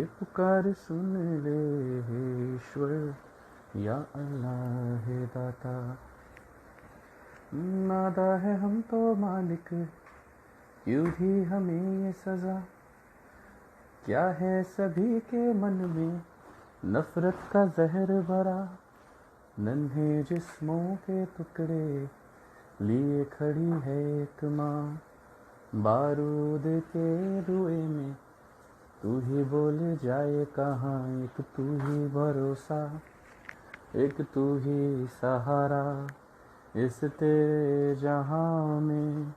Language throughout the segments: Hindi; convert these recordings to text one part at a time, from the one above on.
ये पुकार सुन ले हे ईश्वर या अल्लाह है दाता। नादा है हम तो मालिक, क्यों भी हमें ये सज़ा। क्या है सभी के मन में नफरत का जहर भरा। नन्हे जिस्मों के टुकड़े लिए खड़ी है एक माँ। बारूद के धुएं में तू ही बोल जाए कहाँ। एक तू ही भरोसा, एक तू ही सहारा। इस तेरे जहां में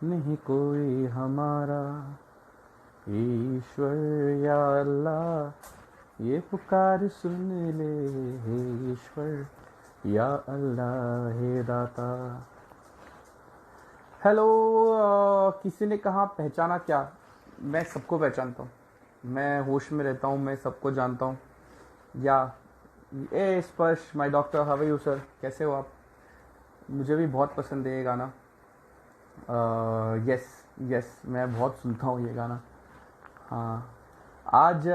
नहीं कोई हमारा। ईश्वर या अल्लाह ये पुकार सुन ले हे ईश्वर या अल्लाह हे दाता। हेलो, किसी ने कहा पहचाना क्या? मैं सबको पहचानता हूँ, मैं होश में रहता हूँ, मैं सबको जानता हूँ। या ए Sparsh my doctor, how are you sir? कैसे हो आप? मुझे भी बहुत पसंद है ये गाना। यस यस, मैं बहुत सुनता हूँ ये गाना। हाँ, आज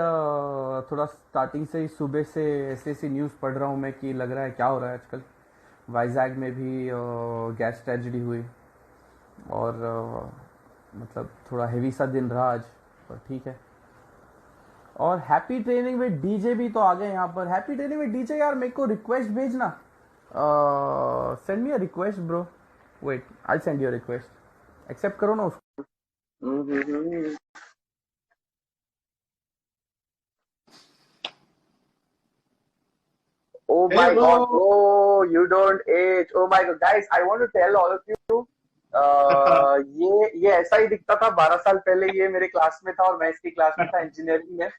थोड़ा स्टार्टिंग से ही सुबह से ऐसी ऐसी न्यूज़ पढ़ रहा हूँ मैं कि लग रहा है क्या हो रहा है आजकल। वाइजैग में भी गैस ट्रेजिडी हुई और मतलब थोड़ा हेवी सा दिन रहा आज, पर ठीक है। और हैप्पी ट्रेनिंग विद डीजे भी तो आ गए यहाँ पर। हैप्पी ट्रेनिंग विद डीजे यार, मेरे को रिक्वेस्ट भेजना। Send me a request bro. Wait, I send you request. Accept करो ना उसको। Oh Hey my God, bro. bro, you don't age. Oh my God, guys, I want to tell all of you, ये ऐसा ही दिखता था 12 साल पहले। ये मेरे क्लास में था और मैं इसकी क्लास में था इंजीनियरिंग में।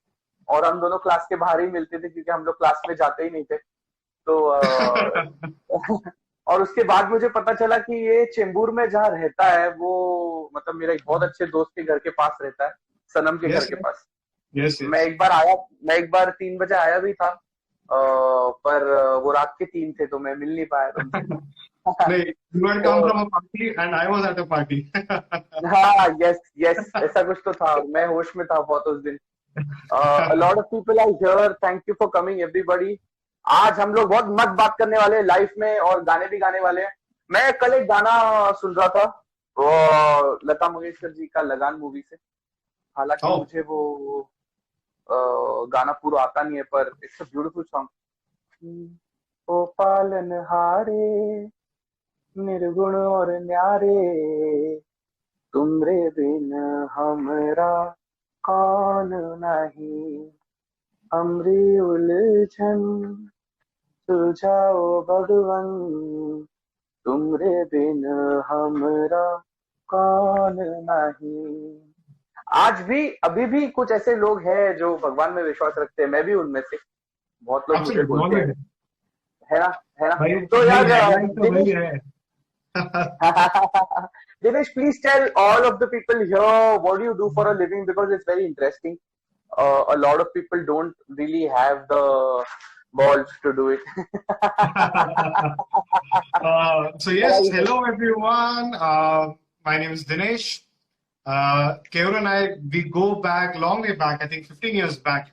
और हम दोनों क्लास के बाहर ही मिलते थे क्योंकि हम लोग क्लास में जाते ही नहीं थे। तो और उसके बाद मुझे पता चला कि ये चेंबूर में जहाँ रहता है वो मतलब मेरे एक बहुत अच्छे दोस्त के घर के पास रहता है, सनम के घर Yes, के yes, पास। yes, मैं yes. एक बार आया, मैं एक बार 3 बजे आया भी था, पर वो रात के 3 थे तो मैं मिल नहीं पाया तुमसे। No, you had come तो from a party and I was at a party. हाँ, यस यस, ऐसा कुछ तो था। मैं होश में था बहुत उस दिन। A lot of people are here. Thank you for coming everybody. आज हम लोग बहुत मस्त बात करने वाले हैं लाइफ में और गाने भी गाने वाले हैं। मैं कल एक गाना सुन रहा था, वो लता मंगेशकर जी का लगान मूवी से। हालांकि Oh, मुझे वो गाना पूरा आता नहीं है, पर इट्स अ ब्यूटीफुल सॉन्ग। ओ पालनहारे निर्गुण और न्यारे, तुमरे बिन हमरा कौन नहीं। हमरी उलझन सुलझाओ भगवन, तुमरे बिन हमरा कौन नहीं। आज भी अभी भी कुछ ऐसे लोग हैं जो भगवान में विश्वास रखते हैं, मैं भी उनमें से। बहुत लोग मुझे absolutely. बोलते हैं, Always. है ना, है ना। भाई तो भाई यार हेडलाइन तो वही दिनेश, है. Dinesh, please tell all of the people here what do you do for a living, because it's very interesting. A lot of people don't really have the balls to do it. So yes, hello everyone. My name is Dinesh. Kevin and I, we go back long way back. I think 15 years back.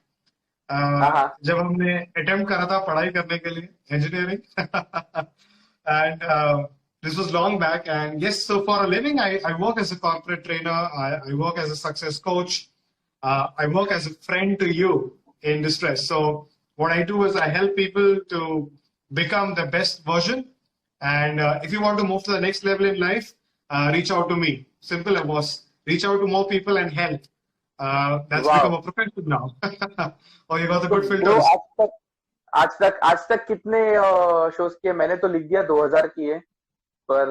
जब हमने अटेम्प्ट करा था पढ़ाई करने के लिए engineering. And this was long back. And yes, so for a living, I work as a corporate trainer. I work as a success coach. I work as a friend to you in distress. So what I do is I help people to become the best version. And if you want to move to the next level in life, reach out to me. Simple, boss. Reach out to more people and help. That's become वाह। a profession now. Oh, you got the तो good ब्रो, filters. आज तक कितने शोज किए? मैंने तो लिख दिया 2000 किए, पर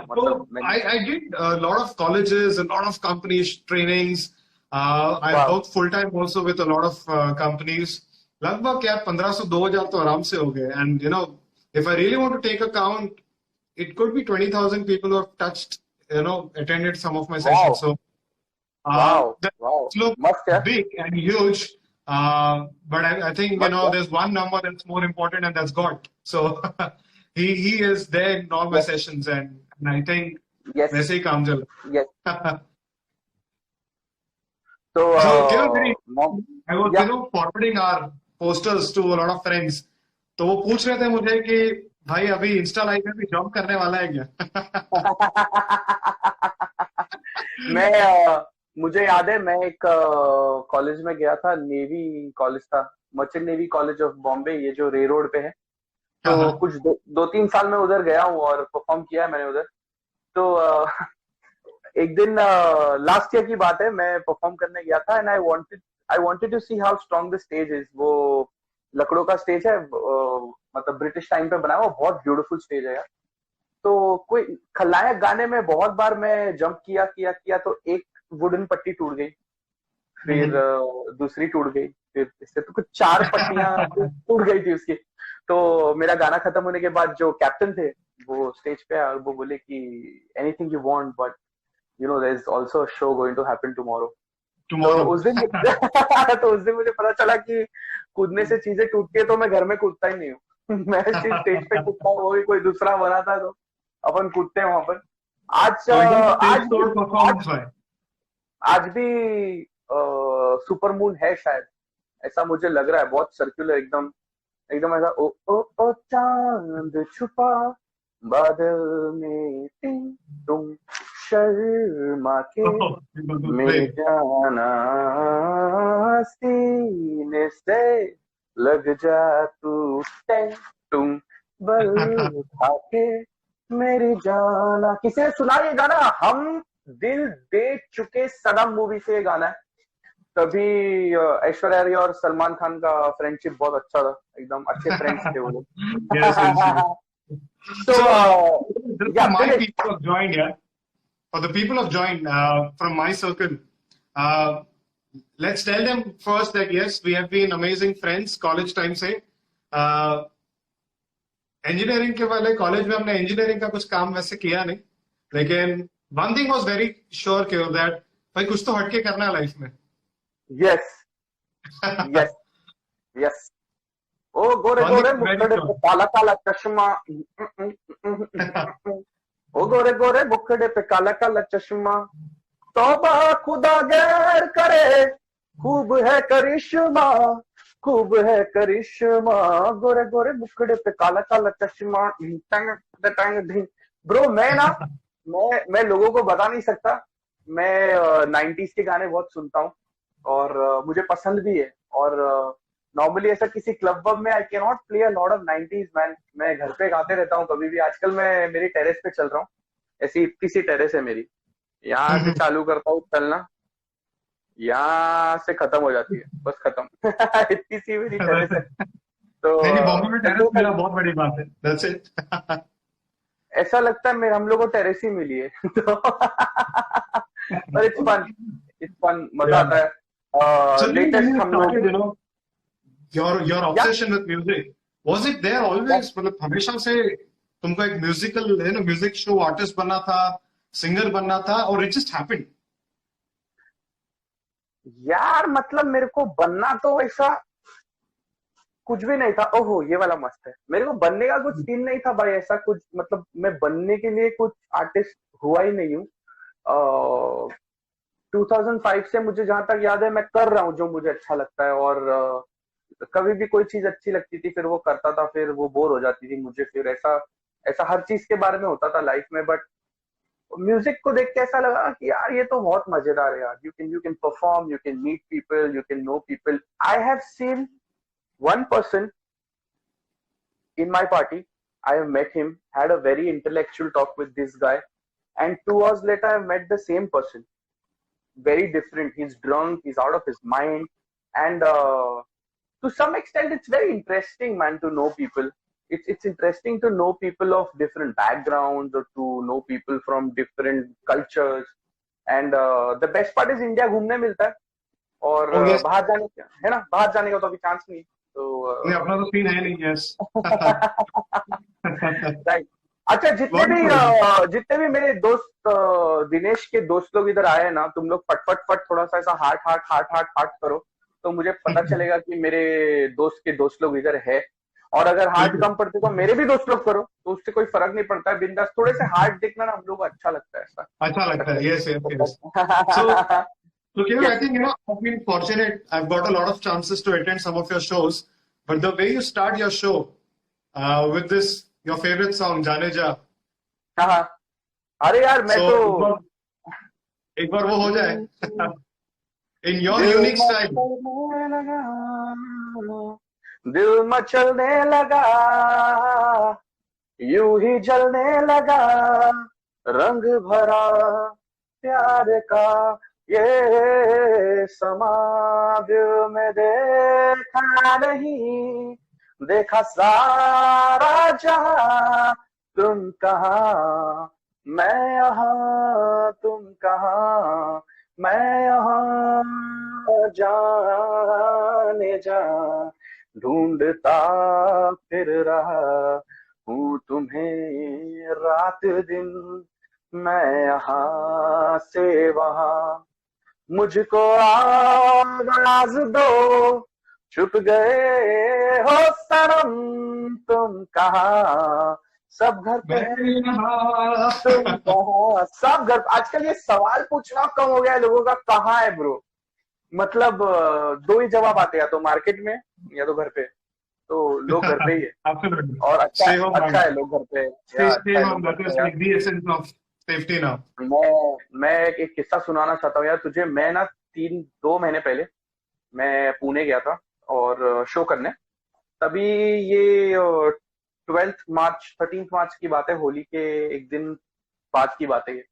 मतलब So मैंने। I did a lot of colleges, a lot of companies trainings. I वाह, worked full time also with a lot of companies. लगभग यार 1500-2000 तो आराम से हो गए. And you know, if I really want to take a count, it could be 20,000 people who have touched, attended some of my वाह, sessions. So वाह, that वाह, looks मस्त यार। big and huge. But I think, मस्त यार। there's one number that's more important, and that's God. So he is there in all my yes sessions, and I think yes वैसे ही काम चल यस। रहा है. तो I was forwarding our posters to a lot of friends. तो वो पूछ रहे थे मुझे कि भाई अभी इंस्टा लाइव में भी जॉब करने वाला है क्या? मुझे याद है, मैं एक कॉलेज में गया था, नेवी कॉलेज था, merchant navy college of Bombay, ये जो रे रोड पे है। तो कुछ 2-3 साल में उधर गया हूँ और परफॉर्म किया है मैंने उधर। तो एक दिन लास्ट ईयर की बात है, मैं परफॉर्म करने गया था and I wanted to see how strong the stage is. वो लकड़ों का स्टेज है, मतलब ब्रिटिश टाइम पे बनाया हुआ, बहुत ब्यूटीफुल स्टेज है यार। तो कोई खलनायक गाने में बहुत बार मैं जंप किया तो एक वुडन पट्टी टूट गई, फिर दूसरी टूट गई, फिर इससे तो कुछ 4 पट्टियां टूट गई थी उसकी। तो मेरा गाना खत्म होने के बाद जो कैप्टन थे वो स्टेज पे आए और वो बोले कि anything you want but you know there is also a show going to happen tomorrow. तो उस दिन मुझे पता चला कि कूदने से चीजें टूटती है, तो मैं घर में कूदता ही नहीं हूँ। मैं स्टेज पे कूदता हूँ, वो भी कोई दूसरा बना था तो अपन कूदते हैं वहां पर। आज भी सुपर मून है शायद, ऐसा मुझे लग रहा है, बहुत सर्कुलर, एकदम एकदम ऐसा ओ ओ ओ चांद छुपा बादल में तुम शर्मा के मेरे जाना सीने से लग जा तू तुम बल खाके मेरी जाना। किसी ने सुना ये गाना? हम दिल दे चुके सनम मूवी से ये गाना है। तभी ऐश्वर्या राय और सलमान खान का फ्रेंडशिप बहुत अच्छा था, एकदम अच्छे फ्रेंड्स थे वो लोग। My people have joined here. For the people have joined from my circle, let's tell them first that yes, we have been amazing friends college time से। इंजीनियरिंग के वाले कॉलेज में हमने इंजीनियरिंग का कुछ काम वैसे किया नहीं, लेकिन one thing was very sure that भाई कुछ तो हटके करना है लाइफ में। Yes, yes, yes. ओ गोरे गोरे मुखड़े पे काला काला चश्मा, ओ गोरे गोरे मुखड़े पे काला काला चश्मा, तौबा खुदा गैर करे, खूब है करिश्मा, खूब है करिश्मा, गोरे गोरे मुखड़े पे काला काला चश्मा। ब्रो मैं लोगों को बता नहीं सकता, मैं 90s के गाने बहुत सुनता हूँ और मुझे पसंद भी है। और नॉर्मली ऐसा किसी क्लब वब में I can not play a lot of 90s man, मैं घर पे गाते रहता हूँ कभी भी। आजकल मैं मेरी टेरेस पे चल रहा हूँ, ऐसी इतनी सी टेरेस है मेरी, यहाँ से चालू करता हूँ चलना, यहाँ से खत्म हो जाती है, बस खत्म। इतनी सी मेरी टेरेस है। तो बॉम्बे में टेरेस मिला बहुत बड़ी बात है, दैट्स इट। ऐसा लगता है हम लोग को टेरेस ही मिली है। तो पर इट्स फन, मजा आता है। लेटेस्ट हम लोग your obsession with music, was it there always? मतलब हमेशा से तुमको एक म्यूजिकल म्यूजिक शो आर्टिस्ट बनना था, सिंगर बनना था, और it just happened? यार मतलब मेरे को बनना तो ऐसा कुछ भी नहीं था। ओहो ये वाला मस्त है। मेरे को बनने का कुछ सीन नहीं था भाई, ऐसा कुछ, मतलब मैं बनने के लिए कुछ आर्टिस्ट हुआ ही नहीं हूँ। 2005 से मुझे जहां तक याद है मैं कर रहा हूँ जो मुझे अच्छा लगता है, और कभी भी कोई चीज अच्छी लगती थी फिर वो करता था, फिर वो बोर हो जाती थी मुझे, फिर ऐसा ऐसा हर चीज के बारे में होता था लाइफ में। बट म्यूजिक को देख के ऐसा लगा कि यार ये तो बहुत मजेदार है यार, you can perform, you can meet people, you can know people. I have seen one person in my party. I have met him, had a very intellectual talk with this guy, and 2 hours later I met the same person, very different. He's drunk, he's out of his mind, and to some extent it's very interesting, man, to know people. It's interesting to know people of different backgrounds, or to know people from different cultures. And the best part is India घूमने मिलता है, और बाहर जाने का है ना, बाहर जाने का तो अभी चांस नहीं, तो अपना तो सीन है नहीं। Yes right. अच्छा, जितने भी मेरे दोस्त दिनेश के दोस्त लोग इधर आए हैं ना, तुम लोग फट थोड़ा सा ऐसा हार्ट करो, तो मुझे पता चलेगा कि मेरे दोस्त के दोस्त लोग इधर है। और अगर हार्ट कम पड़ते तो मेरे भी दोस्त लोग करो, तो उससे कोई फर्क नहीं पड़ता है। बिंदास थोड़े से हार्ट देखना ना हम लोग को अच्छा लगता है, ऐसा अच्छा लगता है। Yes yes. So, Kevin, I think, I've been fortunate. I've got a lot of chances to attend some of your shows. But the way you start your show with this, your favorite song, Jaane Ja. हाँ, अरे यार मैं तो एक बार वो हो जाए in your unique style. दिल मचलने लगा, यूं ही जलने लगा, रंग भरा प्यार का ये समा दिल में देखा नहीं, देखा सारा जहां, तुम कहाँ मैं यहाँ, तुम कहाँ मैं यहाँ, जाने जा ढूंढता फिर रहा हूँ तुम्हें रात दिन, मैं यहाँ से वहाँ, मुझको आवाज दो, छुप गए हो सनम, तुम कहाँ, सब घर पे तुम कहाँ, सब घर। आजकल ये सवाल पूछना कम हो गया है लोगों का, कहाँ है ब्रो, मतलब दो ही जवाब आते हैं, या तो मार्केट में या तो घर पे, तो लोग घर पे ही है और अच्छा है लोग घर पे। मैं एक किस्सा सुनाना चाहता हूँ यार तुझे। मैं ना 2 महीने पहले मैं पुणे गया था और शो करने, तभी ये 13 मार्च की बात है, होली के एक दिन बाद की बात है ये।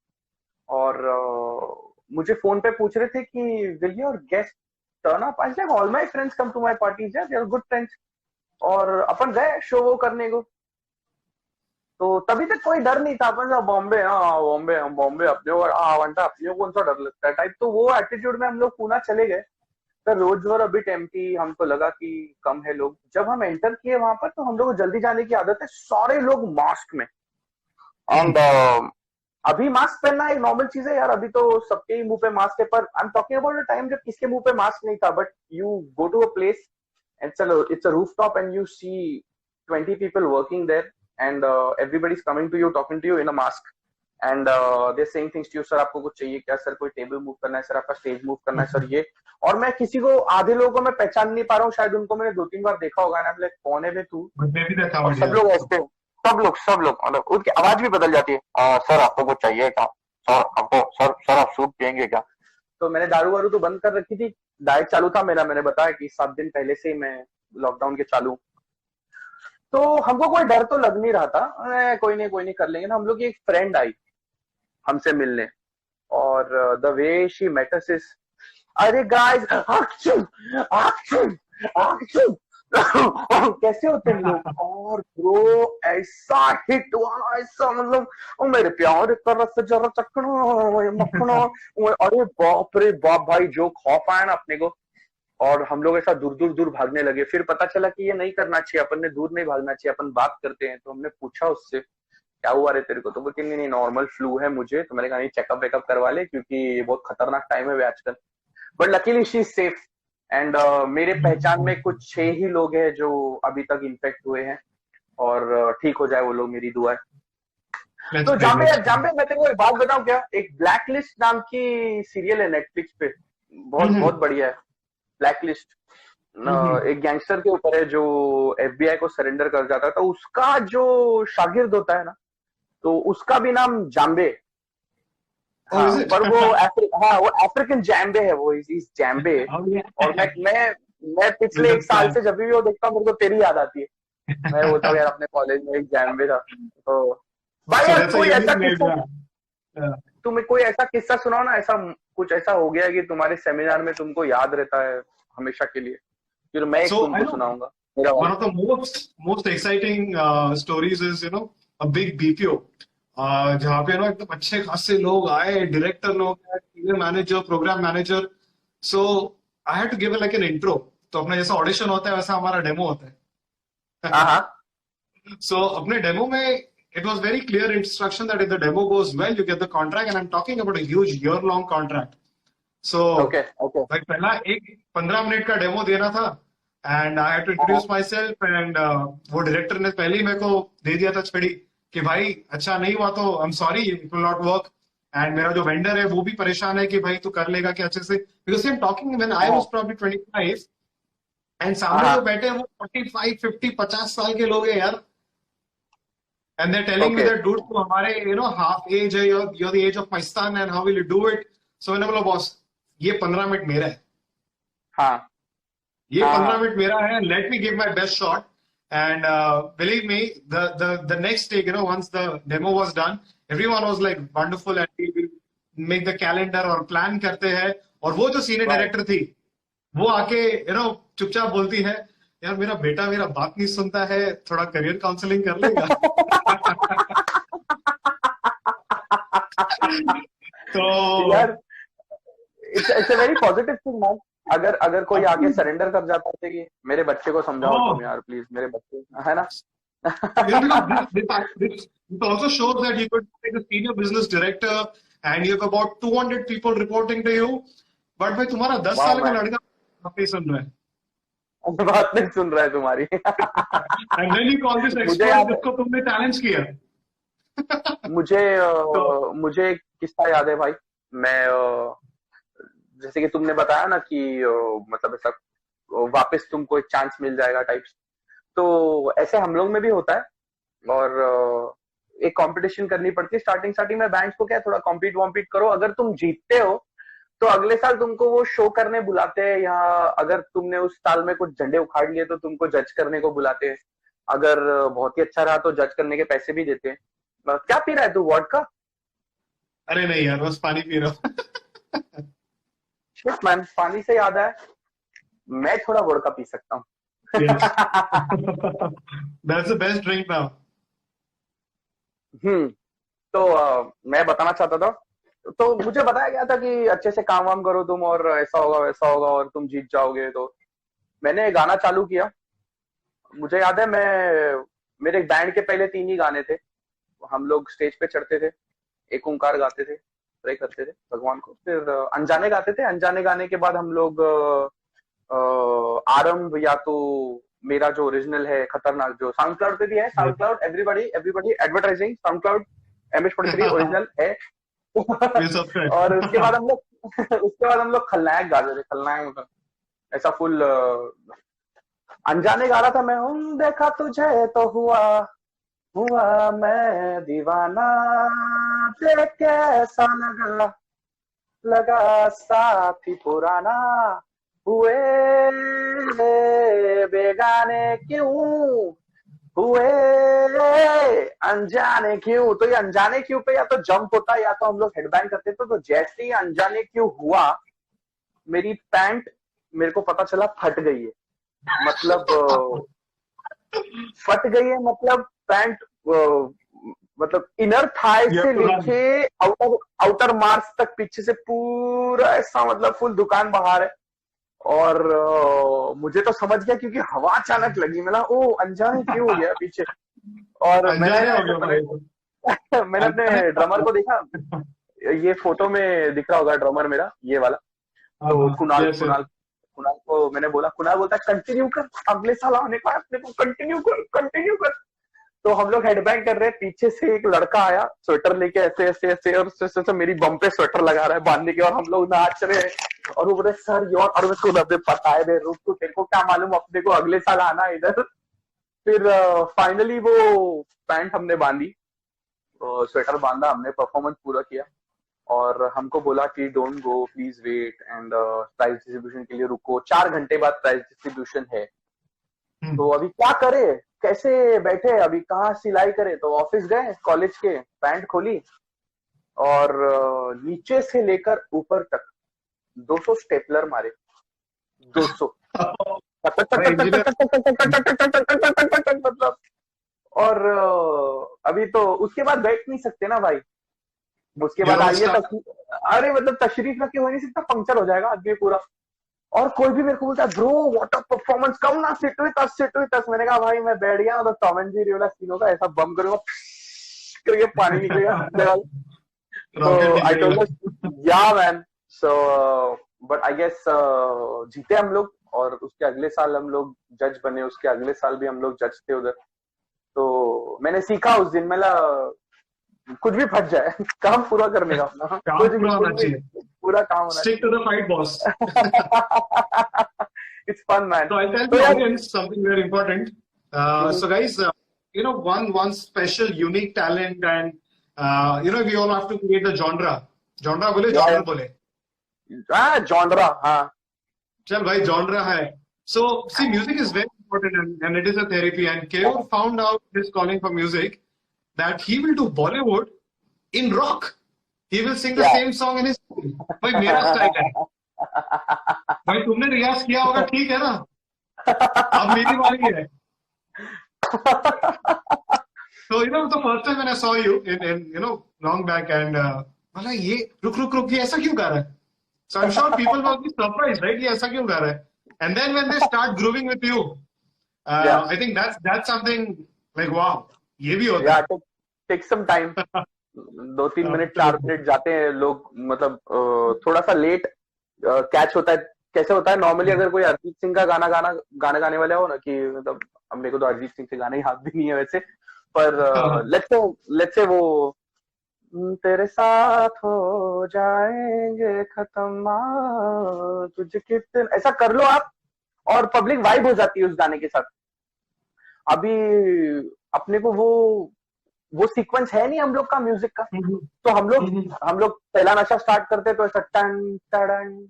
और मुझे फोन पे पूछ रहे थे कि will your guest turn up, I said all my friends come to my parties, they are good friends. और अपन गए शो वो करने को, तो तभी तक कोई डर नहीं था। अपन बॉम्बे, हाँ बॉम्बे अपने और वंटा अपने कौन सा डर लगता है टाइप। तो वो एटीट्यूड में हम लोग पूना चले गए। तो roads were a bit empty, हमको लगा कि कम है लोग। जब हम एंटर किए वहां पर, तो हम लोग को जल्दी जाने की आदत है, सारे लोग मास्क में। एंड अभी मास्क पहनना एक नॉर्मल चीज है यार, अभी तो सबके ही मुंह पे मास्क है। पर I am talking about the time जब किसके मुंह पे मास्क नहीं था। But you go to a place, it's a rooftop, and you see 20 people working there, and everybody's coming to you, talking to you in a mask, and they're saying things to you, sir आपको कुछ चाहिए क्या, सर कोई टेबल मूव करना है, सर आपका स्टेज मूव करना है, सर ये। और मैं किसी को, आधे लोगों को मैं पहचान नहीं पा रहा हूँ, शायद उनको मैंने 2-3 बार देखा होगा ना, लाइक कौन है बे तू। और सब लोग ऐसे, सब लोग मतलब उनकी आवाज भी बदल जाती है, सर आपको कुछ चाहिए क्या, सर आपको, सर आप सूप पियेंगे क्या। तो मैंने दारू वारू तो बंद कर रखी थी, डाइट चालू था मेरा। मैंने बताया कि 7 दिन पहले से ही मैं लॉकडाउन के चालू, तो हमको कोई डर तो लग नहीं रहा था। कोई नहीं कर लेंगे ना। हम लोग की एक फ्रेंड आई हमसे मिलने, और the way she met us is, अरे गाइस कैसे होते हैं लोग। और ब्रो ऐसा हिट हुआ, ऐसा मतलब, ओ मेरे प्यार कर से जरा चखना मखना, अरे बाप रे बाप भाई, जो खौफ आया ना अपने को। और हम लोग ऐसा दूर भागने लगे। फिर पता चला कि ये नहीं करना चाहिए, अपन ने दूर नहीं भागना चाहिए, अपन बात करते हैं। तो हमने पूछा उससे क्या हुआ रे तेरे को, तो बोलती नहीं नॉर्मल फ्लू है मुझे। तो मैंने कहा नहीं, चेकअप वेकअप करवा ले, क्योंकि ये बहुत खतरनाक टाइम है आजकल। But luckily she is safe. And मेरे पहचान में कुछ 6 ही लोग हैं जो अभी तक इन्फेक्ट हुए हैं, और ठीक हो जाए वो लोग, मेरी दुआ है। तो जाम्बे मैं तेरे को एक बात बताऊं क्या, एक ब्लैक लिस्ट नाम की सीरियल है नेटफ्लिक्स पे, बहुत बढ़िया है ब्लैक लिस्ट। एक गैंगस्टर के ऊपर है जो FBI को सरेंडर कर जाता है। तो उसका जो शागिर्द होता है ना, तो उसका भी नाम जाम्बे। हाँ, पर वो वो अफ्रीकन जैम्बे है, वो इस जैम्बे। और मैं पिछले 1 साल से जब भी वो देखता हूँ, मेरे को तेरी याद आती है। मैं बोलता हूँ यार अपने कॉलेज में एक जैम्बे था। तो भाई यार कोई ऐसा किस्सा, तुम्हें कोई ऐसा किस्सा सुनाओ ना, ऐसा कुछ ऐसा हो गया कि तुम्हारे सेमिनार में तुमको याद रहता है हमेशा के लिए। फिर मैं एक तुमको सुनाऊंगा। One of the most exciting stories is a big BPO, जहाँ पे एकदम अच्छे खासे लोग आए, डायरेक्टर लोग, manager, programme manager. So I had to give like an intro. तो अपना जैसा ऑडिशन होता है वैसा हमारा डेमो होता है। सो अपने डेमो में it was very clear instruction that if the demo goes well, you get the contract, and I'm talking about a huge year-long contract. So, like पहला एक 15 मिनट का डेमो देना था, and I had to introduce myself, and वो डायरेक्टर ने पहले ही मेरे को दे दिया था छड़ी कि भाई अच्छा नहीं हुआ तो I'm sorry, it will not work, and मेरा जो वेंडर है वो भी परेशान है कि भाई तू कर लेगा क्या अच्छे से, because I am talking when I was probably 25 and सामने जो बैठे हैं वो 45 50 50 साल के लोग हैं यार, and they telling me that dude तू हमारे हाफ एज है, you're the age of my son and how will you do it, so मैंने बोला बॉस ये 15 मिनट मेरा है, हाँ ये 15 मिनट मेरा है, let me give my best shot. And believe me, the next day, once the demo was done, everyone was like wonderful, and we will make the calendar और plan करते हैं. और वो जो सीनियर डायरेक्टर थी वो आके चुपचाप बोलती है, यार मेरा बेटा मेरा बात नहीं सुनता है, थोड़ा करियर काउंसलिंग कर लेगा. तो यार it's a very positive thing man. अगर कोई आके सरेंडर कर जाता है कि मेरे बच्चे को समझाओ तुम यार प्लीज, मेरे बच्चे, है ना. It also shows that you could be the senior business director and you have about 200 people reporting to you, but भाई तुम्हारा 10 साल का लड़का बात नहीं सुन रहा है, बात नहीं सुन रहा है तुम्हारी. and then you call this expert जिसको तुमने चैलेंज किया. मुझे एक किस्सा याद है भाई. मैं जैसे कि तुमने बताया ना कि मतलब ऐसा वापस तुमको एक चांस मिल जाएगा टाइप्स, तो ऐसे हम लोग में भी होता है. और एक कंपटीशन करनी पड़ती है स्टार्टिंग में. बैंक्स को क्या थोड़ा कॉम्पीट करो, अगर तुम जीतते हो तो अगले साल तुमको वो शो करने बुलाते हैं, या अगर तुमने उस साल में कुछ झंडे उखाड़ लिए तो तुमको जज करने को बुलाते हैं. अगर बहुत ही अच्छा रहा तो जज करने के पैसे भी देते हैं. क्या पी रहा है तू, वोडका? अरे नहीं यार, बस पानी पी रहा हूँ. शिट मैन, पानी से याद है मैं थोड़ा वोडका पी सकता हूँ. That's the best drink now. तो मैं बताना चाहता था, तो मुझे बताया गया था कि अच्छे से काम वाम करो तुम और ऐसा होगा वैसा होगा और तुम जीत जाओगे. तो मैंने गाना चालू किया. मुझे याद है मेरे बैंड के पहले 3 ही गाने थे. हम लोग स्टेज पे चढ़ते थे, एक ओंकार गाते थे, प्रे करते थे भगवान को, फिर अनजाने गाते थे. अनजाने गाने के बाद हम लोग आरंभ, या तो मेरा जो ओरिजिनल है खतरनाक, जो साउंड क्लाउड पे भी है, sound cloud everybody advertising, sound cloud MS43 original है. और उसके बाद हम लोग खलनायक गा रहे थे. खलनायक ऐसा फुल अनजाने गा रहा था मैं. देखा तुझे तो हुआ मैं दीवाना, देख के ऐसा लगा साथी पुराना, हुए बेगाने क्यों, हुए अनजाने क्यों. तो ये अनजाने क्यों पे या तो जंप होता है या तो हम लोग हेडबैंग करते थे. तो जैसे ही अनजाने क्यों हुआ, मेरी पैंट मेरे को पता चला फट गई है. मतलब फट गई है, मतलब पैंट मतलब इनर थाई से लेके आउटर मार्क्स तक पीछे से पूरा ऐसा, मतलब फुल दुकान बाहर है. और मुझे तो समझ गया क्योंकि हवा अचानक लगी. मैंने अनजाने क्यों हो गया पीछे. और मैंने अपने ड्रमर को देखा. ये फोटो में दिख रहा होगा ड्रमर मेरा, ये वाला. तो कुणाल को मैंने बोला, कुणाल बोलता है कंटिन्यू कर, अगले साल आने का अपने को, कंटिन्यू कर. तो हम लोग हेडबैंग कर रहे हैं, पीछे से एक लड़का आया स्वेटर लेके ऐसे और मेरी बम पे स्वेटर लगा रहा है बांधने के, और हम लोग नाच रहे हैं. और वो बोले सर योर, और उसको पता है रुक तो, तेरे को क्या मालूम अपने को अगले साल आना है इधर. फिर फाइनली वो पैंट हमने बांधी, स्वेटर बांधा हमने, परफॉर्मेंस पूरा किया. और हमको बोला कि don't go, please wait, and prize distribution के लिए रुको, 4 घंटे बाद प्राइज डिस्ट्रीब्यूशन है. तो अभी क्या करे, कैसे बैठे, अभी कहाँ सिलाई करे. तो ऑफिस गए कॉलेज के, पैंट खोली और नीचे से लेकर ऊपर तक 200 स्टेपलर मारे. 200 मतलब. और अभी तो उसके बाद बैठ नहीं सकते ना भाई. उसके बाद आइए अरे मतलब तशरीफ रखे हो नहीं सकता, पंक्चर हो जाएगा आदमी पूरा. और कोई भी मेरे को बोलता है ब्रो व्हाट अ परफॉर्मेंस, कम ना, सिट विद अस. मैंने कहा भाई मैं बैठ गया तो टॉम एंड जेरी वाला सीन होगा, ऐसा बम करूंगा करके पानी निकलेगा. तो I told ya man. So but I guess जीते हम लोग. और उसके अगले साल हम लोग जज बने, उसके अगले साल भी हम लोग जज थे उधर. तो मैंने सीखा उस दिन, मतलब कुछ भी फंस जाए, काम पूरा करने का अपना, काम पूरा होना चाहिए, पूरा काम होना stick to the fight, boss. It's fun, man. So I tell the audience something very important. So guys, one special unique talent, and we all have to create the genre. Genre बोले, genre बोले. Genre, हाँ. चल भाई, genre है. So see, music is very important, and it is a therapy. And Keo found out his calling for music, that he will do Bollywood in rock. He will sing the same song in his. भाई मेरा स्टाइल है. भाई तुमने रियाज किया होगा, ठीक है ना? अब मेरी बारी है. So the first time when I saw you in long back, and बोला ये रुक ये ऐसा क्यों गा रहा है? So I'm sure people will be surprised, right? ये ऐसा क्यों गा रहा है? And then when they start grooving with you, I think that's something like wow, ये भी होता है. Yeah, take some time. 2-3 minute 4 minute जाते हैं लोग, मतलब थोड़ा सा लेट कैच होता है. कैसे होता है नॉर्मली, अगर कोई अरिजीत सिंह का गाना गाने वाला हो ना, कि मतलब अब मेरे को तो अरिजीत सिंह से गाने याद भी नहीं है वैसे, पर लेट्स से वो तेरे साथ हो जाएंगे खत्म तुझे कितने, ऐसा कर लो आप, और पब्लिक वाइब हो जाती है उस गाने के साथ. अभी अपने को वो सीक्वेंस है नहीं हम लोग का म्यूजिक का, तो हम लोग पहला नशा स्टार्ट करते तो ऐसा टन टरन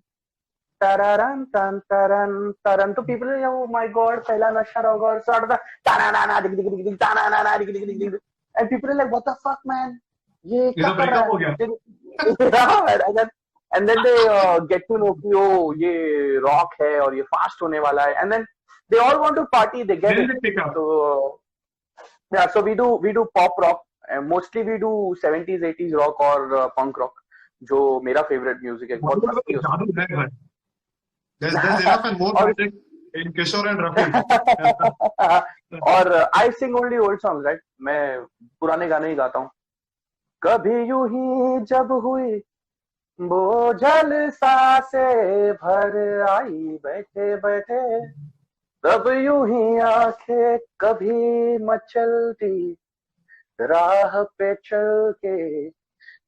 तररन टन तरन तरन, तो पीपल ओ माय गॉड पहला नशा होगा, और स्टार्ट होता ताना दिख दिख दिख ताना दिख दिख दिख, and people like what the fuck man, ये क्या कर रहा है. And then they get to know कि ओ ये रॉक है और ये फास्ट होने वाला है, and then they all want to party, they get it. तो yeah, so we do pop rock, and mostly we do 70s 80s rock or punk rock, जो मेरा favorite music है. बहुत मस्ती है. There's enough and more music in Kishore and Rafi. और I sing only old songs, right? मैं पुराने गाने ही गाता हूँ. कभी यूं ही जब हुई वो जलसा से भर आई बैठे बैठे, तब यूं ही आंखें कभी मचलती, राह पे चल के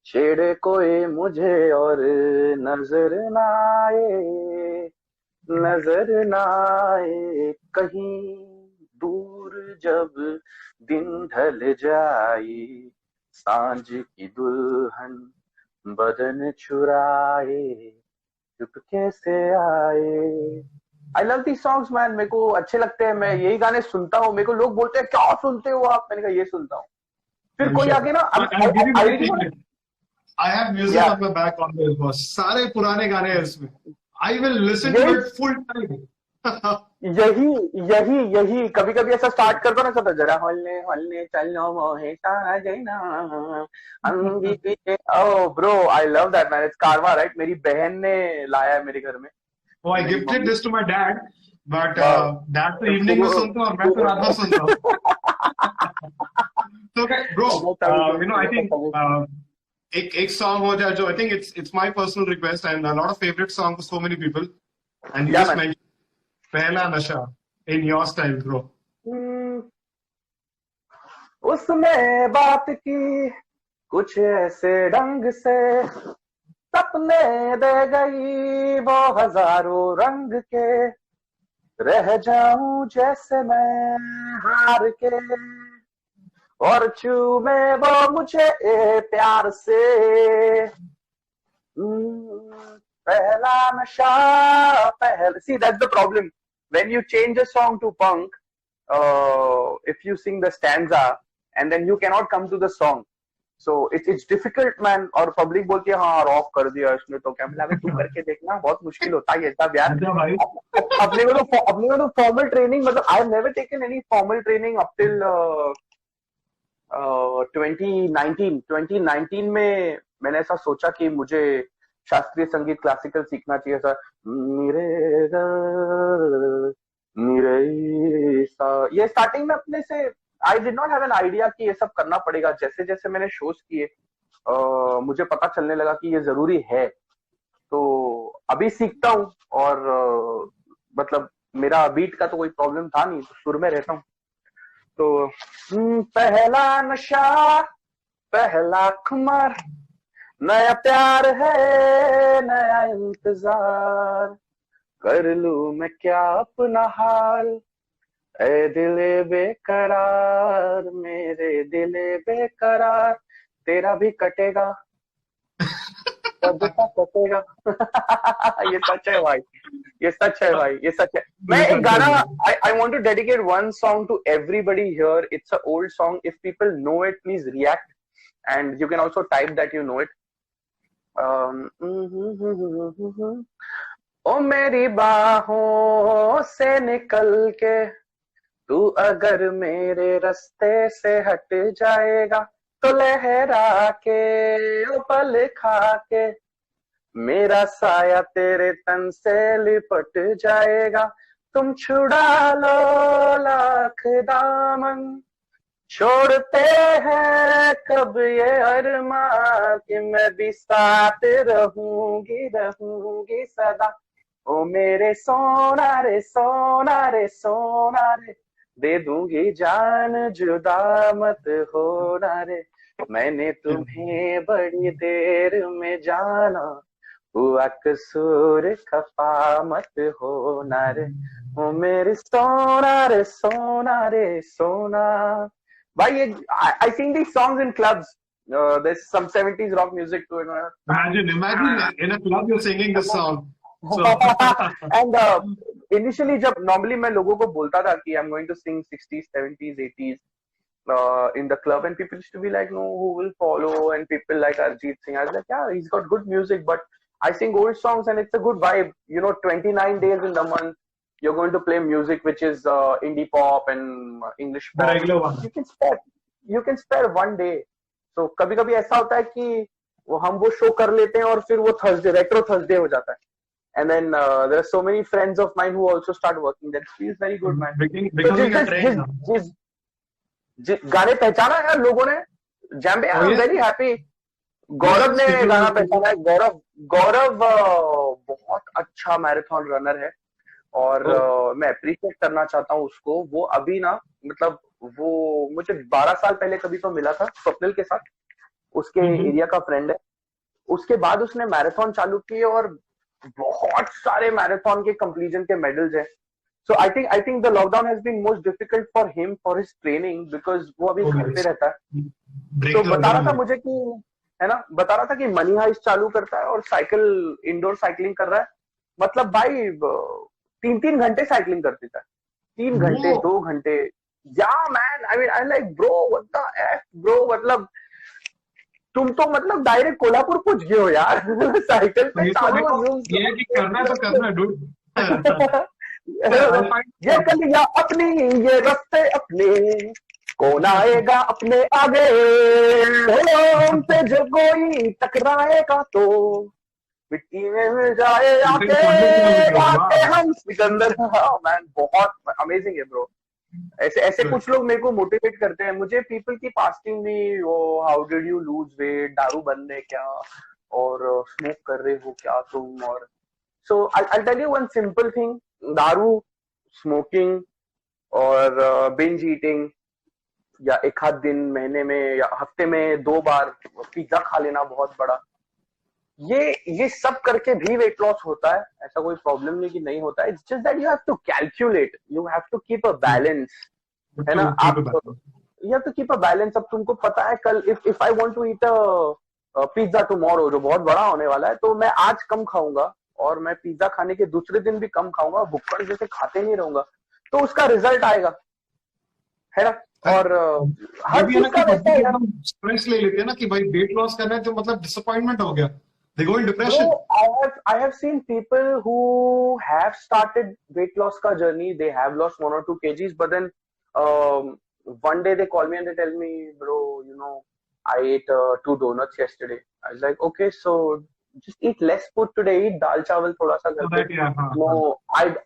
छेड़े कोई मुझे और नजर ना आए कहीं दूर जब दिन ढल जाए, सांझ की दुल्हन बदन चुराए चुपके से आए. I love these songs, man. मेरे को अच्छे लगते हैं, मैं यही गाने सुनता हूँ. मेरे को लोग बोलते हैं क्या सुनते हो आप, मैंने कहा ये सुनता हूँ. फिर कोई आगे ना I have music on my back always, boss. सारे पुराने गाने हैं इसमें. I will listen to it full time. यही कभी कभी ऐसा स्टार्ट कर दो ना, सब जरा हल्ले चलो मोहे साजना अंगी पीछे. Oh bro, I love that man. It's कारवा, राइट? मेरी बहन ने लाया है मेरे घर में. Oh, I gifted this to my dad, but dad तो evening में सुनता हूँ और मैं तो रात में सुनता हूँ. So bro, I think एक song हो जाए जो I think it's my personal request and a lot of favorite songs for so many people, and you just mentioned पहला नशा in your style, bro. उसने बात की कुछ ऐसे ढंग से, सपने दे गई वो हजारों रंग के, रह जाऊं जैसे मैं हार के, और चूमे वो मुझे प्यार से. पहला नशा see, that's the problem when you change a song to punk. If you sing the stanza and then you cannot come to the song, so it's difficult, man. और पब्लिक बोलती है हाँ रॉक कर दिया इसने, तो क्या मिला, तू करके देखना, बहुत मुश्किल होता है ऐसा यार. अपने को तो फॉर्मल ट्रेनिंग, मतलब I have never taken any formal training up till 2019 में. मैंने ऐसा सोचा कि मुझे शास्त्रीय संगीत क्लासिकल सीखना चाहिए. ऐसा ये स्टार्टिंग में अपने से I did not have an idea कि ये सब करना पड़ेगा. जैसे जैसे मैंने शोज किए मुझे पता चलने लगा कि ये जरूरी है, तो अभी सीखता हूँ. और मतलब मेरा बीट का तो कोई प्रॉब्लम था नहीं, तो सुर में रहता हूँ. तो पहला नशा पहला खुमार, नया प्यार है नया इंतजार, कर लूं मैं क्या अपना हाल, ए दिले बेकरार, मेरे दिले बेकरार, तेरा भी कटेगा सबका कटेगा। ये सच है भाई, ये सच है भाई, ये सच है। मैं एक गाना, I want to dedicate one song to everybody here. It's an old song. If people know it, please react, and you can also type that you know it. ओ मेरी बाहों से निकल के तू अगर मेरे रास्ते से हट जाएगा, तो लहरा के ओ पल खा के मेरा साया तेरे तन से लिपट जाएगा, तुम छुड़ा लो लाख दामन, छोड़ते हैं कब ये अरमान कि मैं भी साथ रहूंगी रहूंगी सदा, ओ मेरे सोना रे सोना रे सोना रे, दे दूंगी जान जुदा मत होना रे, मैंने तुम्हें बड़ी देर में जाना, हुआ कसूर खफा मत होना रे, ओ मेरे सोना रे सोना रे सोना। भाई ये I sing these songs in clubs. There's some 70s rock music to it. Imagine in a club you're singing this song. So. And initially जब normally मैं लोगों को बोलता था कि I'm going to sing 60s, 70s, 80s in the club, and people used to be like, no, who will follow? And people like Arjit Singh, I was like, yeah, he's got good music, but I sing old songs and it's a good vibe. You know, 29 days in the month, you're going to play music which is indie pop and English pop. The regular one. You can spare one day. So कभी-कभी ऐसा होता है कि हम वो शो कर लेते हैं और फिर वो Thursday, retro Thursday हो जाता है. And then there are so many friends of mine who also start working. That feels very good, man. Becoming a trend now. गाने पहचाना यार लोगों ने. Jambe, I'm very happy. गौरव ने गाना पहचाना है. गौरव बहुत अच्छा मैराथन रनर है और मैं अप्रिशिएट करना चाहता हूँ उसको. वो अभी ना मतलब वो मुझे 12 साल पहले कभी तो मिला था स्वप्निल के साथ, उसके एरिया का फ्रेंड है. उसके बाद उसने मैराथन चालू किए और बहुत सारे मैराथन के कंप्लीजन के मेडल्स हैं. So I think the lockdown has been most difficult for him for his training because वो अभी घर पे रहता है. तो बता रहा था मुझे कि है ना, बता रहा था कि मनी हाइस्ट चालू करता है और साइकिल इंडोर साइकिलिंग कर रहा है. मतलब भाई 3-3 घंटे साइकिलिंग कर देता है. 3 घंटे 2 घंटे. या man, I mean I like bro what the F bro. मतलब तुम तो मतलब डायरेक्ट कोल्हापुर पहुंच गए हो यार साइकिल पे चालू. ये कि करना तो करना डूड. ये कलियां अपनी ये रास्ते अपने, कौन आएगा अपने आगे, हमसे जो कोई टकराएगा तो मिट्टी में मिल जाए आके हम सिकंदर. मैन बहुत अमेजिंग है ब्रो. ऐसे कुछ लोग मेरे को मोटिवेट करते हैं. मुझे पीपल की पास्टिंग भी वो how did you lose weight, दारू बंद है क्या और स्मोक कर रहे हो क्या तुम. और so I tell you one simple thing, दारू, स्मोकिंग और बिंज ईटिंग या एक आध दिन महीने में या हफ्ते में 2 बार पिज्जा खा लेना बहुत बड़ा, ये सब करके भी वेट लॉस होता है. ऐसा कोई प्रॉब्लम नहीं कि नहीं होता है. It's just that you have to calculate, you have to keep a balance, है ना. आप you have to keep a balance. अब तुमको पता है कल if I want to eat a pizza tomorrow जो बहुत बड़ा होने वाला है, तो मैं आज कम खाऊंगा और मैं पिज्जा खाने के दूसरे दिन भी कम खाऊंगा, भुक्कड़ जैसे खाते नहीं रहूंगा, तो उसका रिजल्ट आएगा, है ना. और हर चीज का स्ट्रेस ले लेते हैं ना कि भाई वेट लॉस करना है तो मतलब डिसअपॉइंटमेंट हो गया. They go in depression. So, I have seen people who have started weight loss ka journey. They have lost 1 or 2 kgs, but then one day they call me and they tell me, bro, you know, I ate 2 donuts yesterday. I was like, okay, so just eat less food today. Eat dal chawal thoda sa kar ke. No,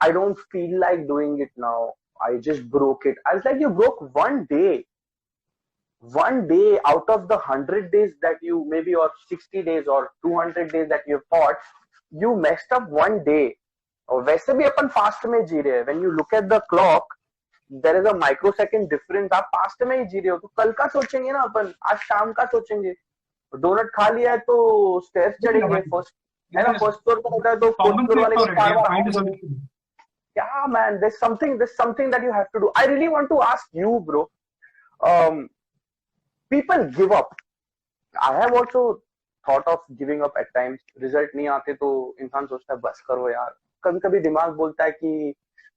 I don't feel like doing it now. I just broke it. I was like, you broke one day. One day out of the 100 days that you maybe, or 60 days or 200 days that you fought, you messed up one day. और वैसे भी अपन फास्ट में जी रहे हैं. When you look at the clock, there is a microsecond difference. आप पास्ट में ही जी रहे हो, तो कल का सोचेंगे ना अपन, आज शाम का सोचेंगे. डोनट खा लिया है तो स्टेयर्स चढ़ेंगे, फर्स्ट है ना, फर्स्ट फ्लोर पर होता है तो फोर्थ कॉमन फ्लोर सेंस वाले को ऑलरेडी, 4 बार फाइंड हाय अ बोलेंगे. Solution. Yeah, man, there's something that you have to do. I really want to ask you, bro. Um, People give up. I have also thought of giving up at times. Result नहीं आते तो इंसान सोचता है बस करो यार. कभी कभी दिमाग बोलता है कि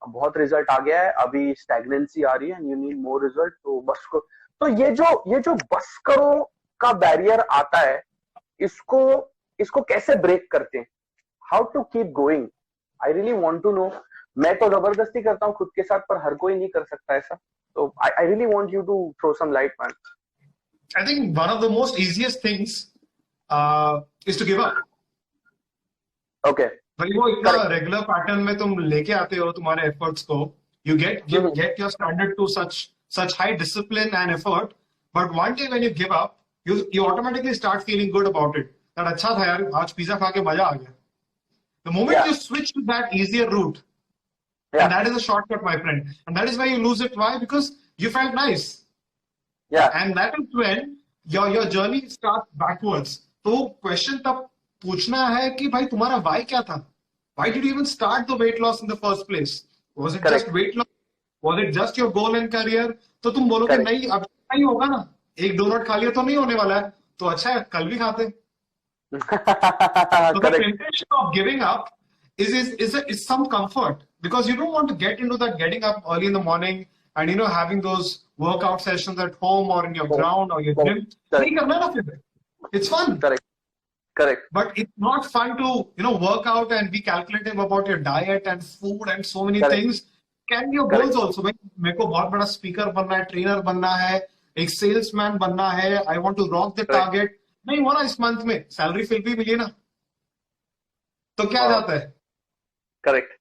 बहुत रिजल्ट आ गया है, अभी स्टैग्नेंसी आ रही है, यू नीड मोर रिजल्ट, तो बस को. तो ये जो बस करो का बैरियर आता है, इसको इसको कैसे ब्रेक करते हैं? How to keep going? I really want to know. मैं तो जबरदस्ती करता हूँ खुद के साथ, पर हर कोई नहीं कर सकता ऐसा. तो I really want you to throw some light, man. I think one of the most easiest things is to give up. Okay. भाई वो इतना रेगुलर पैटर्न में तुम लेके आते हो तुम्हारे एफर्ट्स को, you get your standard to such high discipline and effort, but one day when you give up, you automatically start feeling good about it. That अच्छा था यार, आज पिज्जा खा के मजा आ गया. The moment Yeah. you switch to that easier route, Yeah. and that is a shortcut, my friend, and that is why you lose it. Why? Because you felt nice. Yeah. And that is when your journey starts backwards. तो question तब पूछना है कि भाई तुम्हारा why क्या था? Why did you even start the weight loss in the first place? Was it Correct. just weight loss? Was it just your goal and career? तो तुम बोलोगे Correct. नहीं, अब नहीं होगा ना, एक डोनट खा लिया तो नहीं होने वाला है, तो अच्छा है कल भी खाते. So the Correct. temptation of giving up is some comfort, because you don't want to get into that getting up early in the morning and having those workout sessions at home or in your ground or your gym. Correct. नहीं करना ना फिर. It's fun. Correct. Correct. But it's not fun to work out and be calculative about your diet and food and so many Correct. things. Can be your Correct. goals also. भाई मेरे को बहुत बड़ा स्पीकर बनना है, ट्रेनर बनना है, एक सेल्समैन बनना है. I want to rock the Correct. target. नहीं हुआ ना इस मंथ में, सैलरी फिर भी मिली ना, तो क्या जाता है? Correct.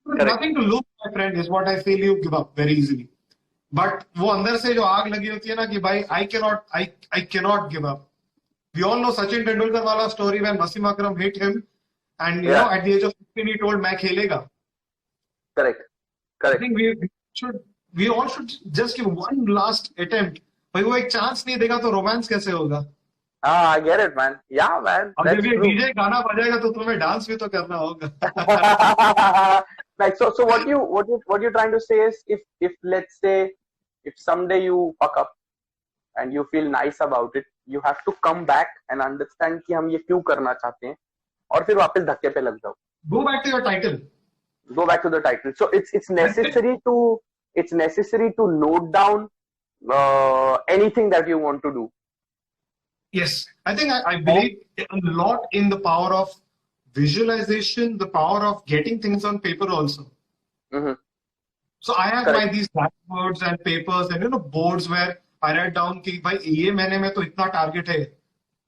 Correct. Nothing to lose, my friend, is what I feel. You give up very easily. But वो अंदर से जो आग लगी होती है ना कि भाई I cannot give up. We all know Sachin Tendulkar wala story when Wasim Akram hit him, and at the age of 15 he told मैं खेलेगा. Correct. I Correct. think we all should just give one last attempt. भाई वो एक चांस नहीं देगा तो रोमांस कैसे होगा? I get it, man. Yeah, man. अब That's जब ये true. डीजे गाना बजाएगा तो तुम्हें डांस भी तो करना होगा. Like, so what you're trying to say is, if let's say, if someday you fuck up and you feel nice about it, you have to come back and understand कि हम ये क्यों करना चाहते हैं, और फिर वापस धक्के पे लग जाओ. Go back to your title. Go back to the title. So it's necessary to note down anything that you want to do. Yes, I think I believe a lot in the power of visualization, the power of getting things on paper also. Mm-hmm. So I have these blackboards and papers and boards where I write down कि भाई ये महीने में तो इतना टारगेट है,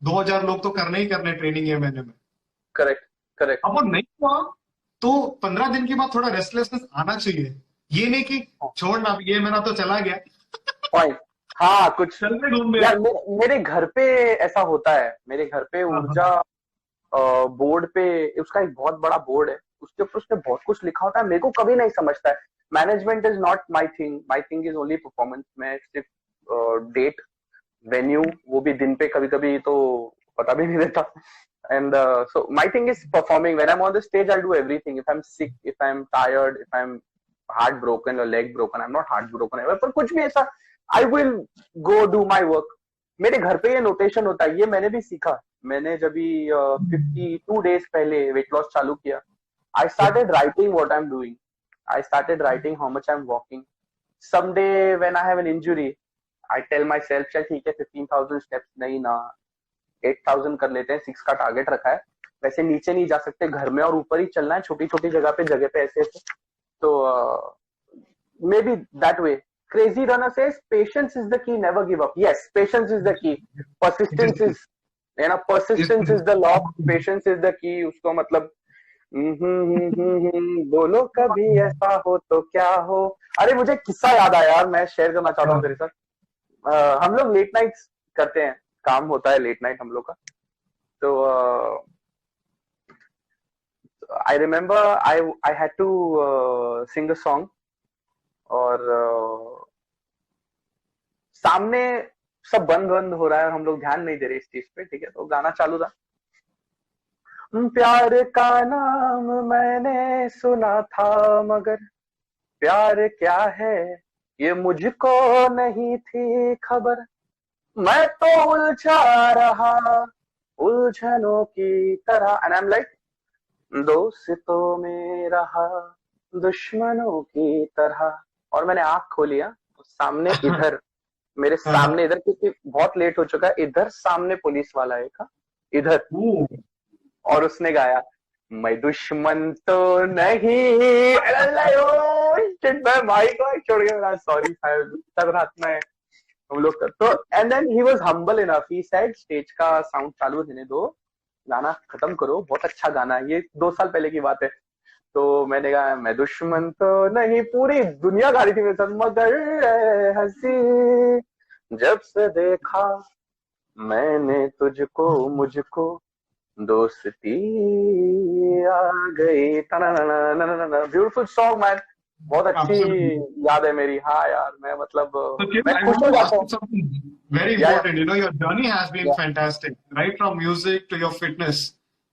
2000 लोग तो करने ही करने ट्रेनिंग ये महीने में. Correct. Correct. अब वो नहीं हुआ तो 15 दिन के बाद थोड़ा रेस्टलेसनेस आना चाहिए. ये नहीं कि छोड़ना, ये महीना तो चला गया. Point. हाँ, कुछ यार मेरे घर पे ऐसा होता है. मेरे घर पे ऊर्जा बोर्ड पे, उसका एक बहुत बड़ा बोर्ड है, उसके ऊपर उसने बहुत कुछ लिखा होता है. मेरे को कभी नहीं समझता है. Management is not my thing is only performance. मैं सिर्फ डेट, वेन्यू, वो भी दिन पे कभी कभी तो पता भी नहीं रहता. And so my thing is performing. When I'm on the stage, I'll do everything. If I'm sick, if I'm tired, if I'm heartbroken or leg broken, I'm not heartbroken ever, पर कुछ भी ऐसा, I will go do my work. मेरे घर पे ये नोटेशन होता है. ये मैंने भी सीखा. मैंने जब भी 52 days पहले वेट लॉस चालू किया, I started writing what I'm doing. I started writing how much I'm walking. Someday when I have an injury, I tell myself, चल ठीक है 15,000 steps नहीं ना, 8,000 कर लेते हैं. 6 का टारगेट रखा है. वैसे नीचे नहीं जा सकते, घर में और ऊपर ही चलना है, छोटी छोटी जगह पे ऐसे ऐसे. तो maybe that way. Crazy runner says patience is the key, never give up. Yes, patience is the key. Persistence is the lock. Patience is the key. उसको मतलब बोलो कभी ऐसा हो तो क्या हो. अरे मुझे किस्सा याद आया यार, मैं शेयर करना चाहता हूँ तेरे साथ. हम लोग लेट नाइट्स करते हैं, काम होता है लेट नाइट हम लोग का. तो I remember I had to sing a song और सामने सब बंद बंद हो रहा है और हम लोग ध्यान नहीं दे रहे इस चीज पे, ठीक है। तो गाना चालू था, प्यार का नाम मैंने सुना था मगर प्यार क्या है ये मुझको नहीं थी खबर, मैं तो उलझा रहा उलझनों की तरह। एंड आई एम लाइक, दोस्तों में रहा दुश्मनों की तरह। और मैंने आंख खोलिया, सामने इधर मेरे सामने इधर, क्योंकि बहुत लेट हो चुका है, इधर सामने पुलिस वाला एक था इधर, और उसने गाया मैं दुश्मन तो नहीं। मैं भाई को छोड़ के, सॉरी साहब, तब रात में हम लोग तो, and then he was humble enough, he said stage का साउंड चालू रहने दो, गाना खत्म करो, बहुत अच्छा गाना है, ये 2 साल पहले की बात है। तो मैंने कहा मैं दुश्मन तो नहीं, पूरी दुनिया गा रही थी मेरे साथ, मगर हंसी जब से देखा मैंने तुझको मुझको दोस्ती आ गई। ब्यूटीफुल सॉन्ग मैन, बहुत अच्छी याद है मेरी। हाँ यार, मैं मतलब मैं खुश हो जाता हूँ। Very important, you know, your journey has been fantastic, right from music to your fitness.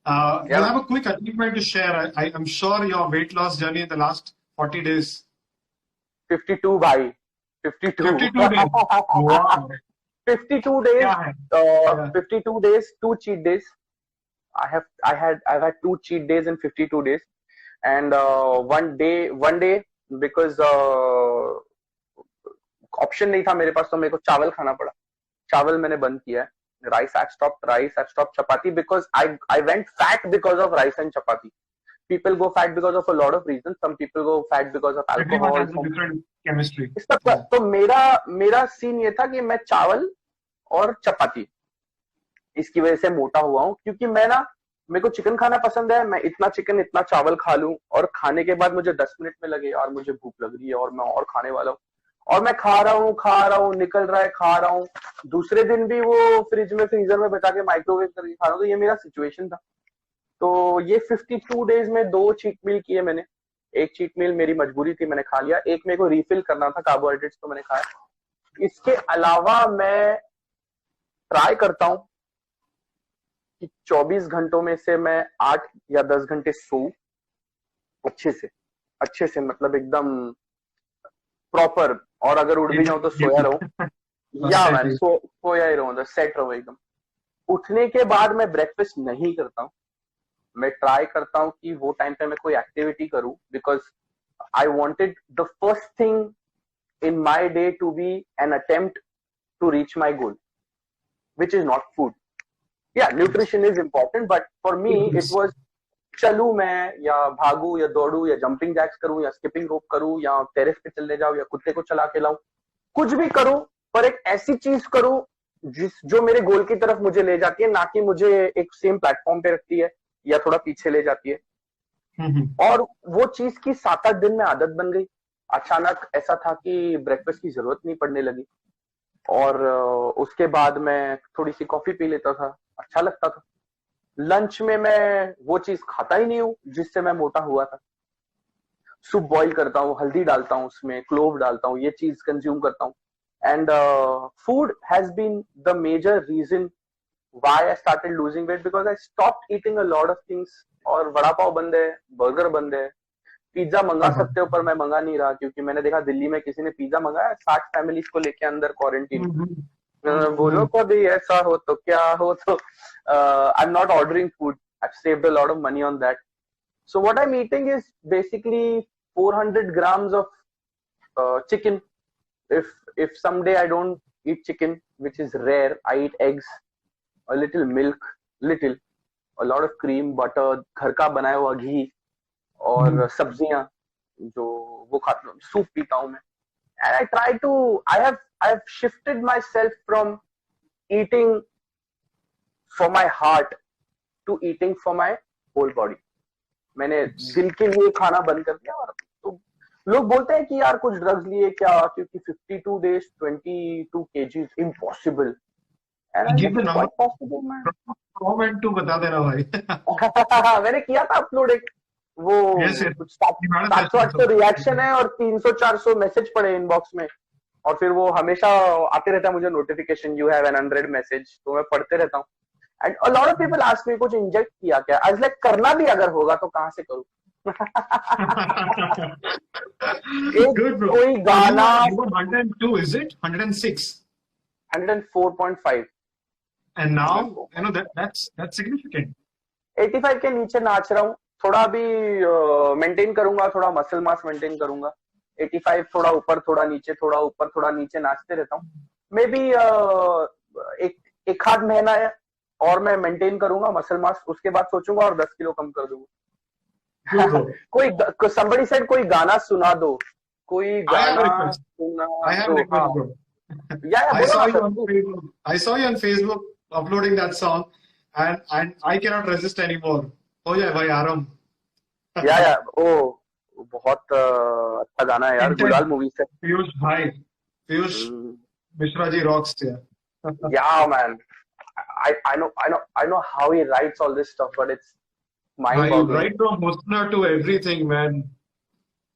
You have a quick achievement to share. I'm sure your weight loss journey in the last 40 days. 52 भाई, 52 days. Wow. 52 days, 52 days, 2 cheat days. I've had 2 cheat days in 52 days, and one day because option नहीं था मेरे पास, तो मेरे को चावल खाना पड़ा। चावल मैंने बंद किया है, rice I've stopped chapati because I went fat because of rice and chapati. People go fat because of a lot of reasons. Some people go fat because of alcohol. Everyone has a different chemistry. तो मेरा सीन ये था कि मैं चावल और चपाती, इसकी वजह से मोटा हुआ हूँ। क्योंकि मेरे को चिकन खाना पसंद है, मैं इतना चिकन इतना चावल खा लूं, और खाने के बाद मुझे 10 मिनट में लगे यार मुझे भूख लग रही है और मैं और खाने वाला हूँ, और मैं खा रहा हूँ, निकल रहा है, खा रहा हूँ, दूसरे दिन भी वो फ्रीजर में बचा के माइक्रोवेव करके खा रहा हूँ। तो ये मेरा सिचुएशन था। तो ये 52 डेज में 2 चीट मील किए मैंने। एक चीट मील मेरी मजबूरी थी, मैंने खा लिया। एक मेरे को रिफिल करना था कार्बोहाइड्रेट्स, तो मैंने खाया। इसके अलावा मैं ट्राई करता हूँ कि 24 घंटों में से मैं 8 या 10 घंटे सोऊं अच्छे से, मतलब एकदम प्रॉपर। और अगर उठ भी जाऊं तो सोया रहूं, या मैं सोया ही रहूं, सेट रहूं एकदम। उठने के बाद मैं ब्रेकफास्ट नहीं करता हूं। मैं ट्राई करता हूं कि वो टाइम पे मैं कोई एक्टिविटी करूं, because I wanted the first thing in my day to be an attempt to reach my goal, which is not food. Yeah, nutrition is important, but for me it was चलूं मैं, या भागू, या दौड़ू, या जंपिंग जैक्स करूं, या स्किपिंग रोप करूं, या टेरेस पे चले जाऊं, या कुत्ते को चला के लाऊं, कुछ भी करूं, पर एक ऐसी चीज करूं जो मेरे गोल की तरफ मुझे ले जाती है, ना कि मुझे एक सेम प्लेटफॉर्म पे रखती है या थोड़ा पीछे ले जाती है। और वो चीज की 7-8 दिन में आदत बन गई। अचानक ऐसा था कि ब्रेकफास्ट की जरूरत नहीं पड़ने लगी, और उसके बाद मैं थोड़ी सी कॉफी पी लेता था, अच्छा लगता था। लंच में मैं वो चीज खाता ही नहीं हूँ जिससे मैं मोटा हुआ था। सूप बॉईल करता हूँ, हल्दी डालता हूँ, उसमें क्लोव डालता हूँ, ये चीज कंज्यूम करता हूँ। And food has been the major reason why I started losing weight, because I stopped eating a lot of things. और वड़ा पाव बंद है, बर्गर बंद है, पिज्जा मंगा सकते हो पर मैं मंगा नहीं रहा, क्योंकि मैंने देखा दिल्ली में किसी ने पिज्जा मंगाया 60 फैमिलीज को लेके अंदर क्वारंटीन। बोलो कभी ऐसा हो तो क्या हो, तो I am not ordering food, I have saved a lot of money on that. So what I am eating is basically 400 grams of chicken. If someday I don't eat chicken, which is rare, I eat eggs, a little milk, a lot of cream, butter, घर का बनाया हुआ घी, और सब्जियां जो वो खाता हूँ, सूप पीता हूँ मैं। And I try to, I have shifted myself from eating for my heart to eating for my whole body. मैंने दिल के लिए खाना बंद कर दिया। और तो लोग बोलते हैं कि यार कुछ ड्रग्स लिए क्या, क्योंकि 52 days 22 kgs impossible. And I said, quite possible man. Comment तू बता देना भाई। मैंने किया था अपलोड एक वो कुछ 700-800 रिएक्शन है और 300-400 मैसेज पड़े इनबॉक्स में, और फिर वो हमेशा आते रहता है मुझे notification, you have an unread message, तो मैं पढ़ते रहता हूँ। And a lot of people ask me कुछ इंजेक्ट किया क्या, आज लाइक करना भी अगर होगा तो कहाँ से करूँ। कोई गाना 102, is it 106? 104.5 and now you know that's significant. 85 के नीचे नाच रहा हूँ, थोड़ा भी मेंटेन करूंगा, थोड़ा मसल मास मेंटेन करूंगा। 85 थोड़ा ऊपर थोड़ा नीचे, थोड़ा ऊपर थोड़ा नीचे नाचते रहता हूँ। मे बी एक आध महीना है और मैं मेंटेन करूंगा मसल मास, उसके बाद सोचूंगा और 10 किलो कम कर दूंगा। कोई somebody said कोई गाना सुना दो, कोई गाना सुना दो। I saw you on Facebook uploading that song and I cannot resist anymore. हो जाए भाई आराम। या ओ बहुत अच्छा गाना है यार, गुलाल मूवी से। Piyush Mishra ji rocks there. Yeah man, I know how he writes all this stuff, but it's mind-boggling. Right from Husna to everything, man.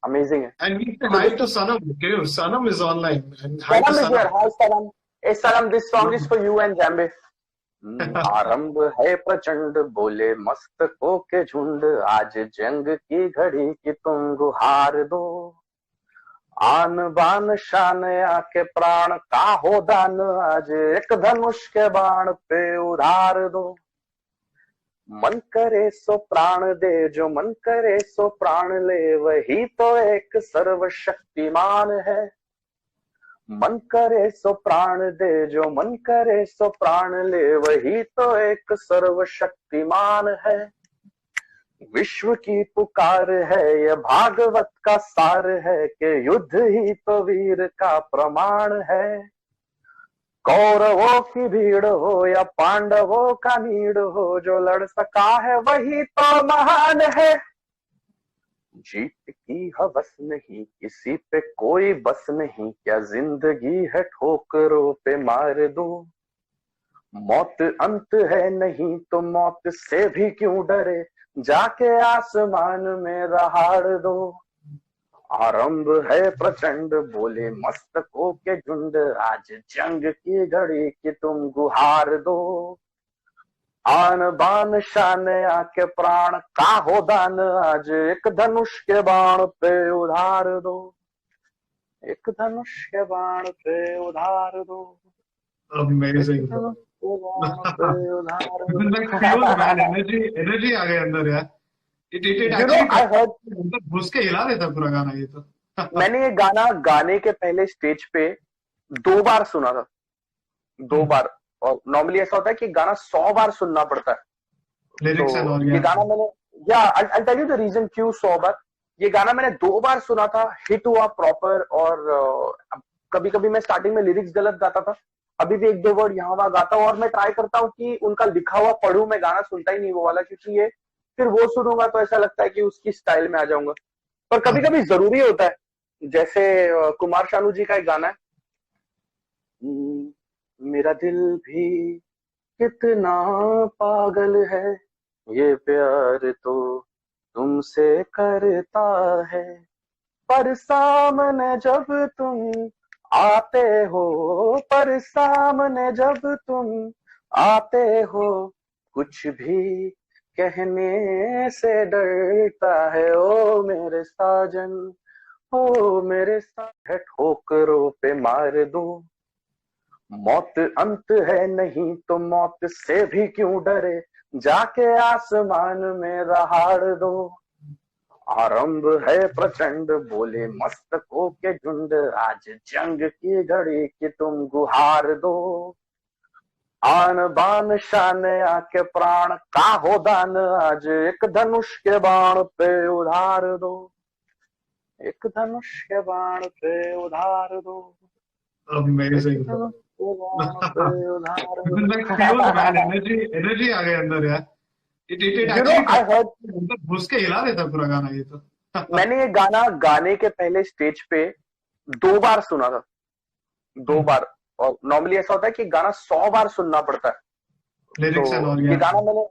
Amazing. And we say hi to Sanam. Okay, Sanam is online. And hi Sanam to is here. Hi Sanam. Hey Sanam, this song is for you and Jambe. आरंभ है प्रचंड, बोले मस्तकों के झुंड, आज जंग की घड़ी की तुम गुहार दो। आन बान शान आके प्राण का हो दान, आज एक धनुष के बाण पे उधार दो। मन करे सो प्राण दे, जो मन करे सो प्राण ले, वही तो एक सर्वशक्तिमान है। मन करे सो प्राण दे, जो मन करे सो प्राण ले, वही तो एक सर्वशक्तिमान है। विश्व की पुकार है, यह भागवत का सार है, कि युद्ध ही तो वीर का प्रमाण है। कौरवों की भीड़ हो या पांडवों का नीड़ हो, जो लड़ सका है वही तो महान है। जीत की हवस नहीं, किसी पे कोई बस नहीं, क्या जिंदगी है ठोकरों पे मार दो। मौत अंत है नहीं तो मौत से भी क्यों डरे, जाके आसमान में दहाड़ दो। आरंभ है प्रचंड, बोले मस्तकों के झुंड, आज जंग की घड़ी की तुम गुहार दो। आन बान शान आके प्राण का हो दान, आज एक धनुष के बाण पे उधार दो। एक धनुष के बाण पे उधार दो। Amazing. एनर्जी आ गई अंदर यार। घुस के हिला देता पूरा गाना ये तो। मैंने ये गाना गाने के पहले स्टेज पे 2 बार सुना था, 2 बार। और नॉर्मली ऐसा होता है कि गाना 100 बार सुनना पड़ता है। लिरिक्स तो ये गाना मैंने I'll tell you the reason क्यों 100 बार। ये गाना मैंने 2 बार सुना था, हिट हुआ प्रॉपर। और कभी कभी मैं स्टार्टिंग में लिरिक्स गलत गाता था, अभी भी 1-2 वर्ड यहाँ वहां गाता हूँ। और मैं ट्राई करता हूँ कि उनका लिखा हुआ पढ़ूं, मैं गाना सुनता ही नहीं वो वाला, क्योंकि ये फिर वो सुनूंगा तो ऐसा लगता है कि उसकी स्टाइल में आ जाऊंगा। पर कभी कभी जरूरी होता है, जैसे कुमार शानू जी का एक गाना है, मेरा दिल भी कितना पागल है, ये प्यार तो तुमसे करता है, पर सामने जब तुम आते हो, पर सामने जब तुम आते हो, कुछ भी कहने से डरता है। ओ मेरे साजन, ओ मेरे साथ, ठोकरों पे मार दो। मौत अंत है नहीं तो मौत से भी क्यों डरे, जाके आसमान में दहाड़ दो। आरंभ है प्रचंड, बोले मस्तकों के झुंड, आज जंग की घड़ी की तुम गुहार दो। आन बान शान आके प्राण का हो दान, आज एक धनुष के बाण पे उधार दो। एक धनुष के बाण पे उधार दो। Amazing. एनर्जी आ गई अंदर यार। घुस के हिला देता पूरा गाना ये तो। मैंने ये गाना गाने के पहले स्टेज पे 2 बार सुना था, 2 बार। और नॉर्मली ऐसा होता है कि गाना 100 बार सुनना पड़ता है। लिरिक्स तो ये गाना मैंने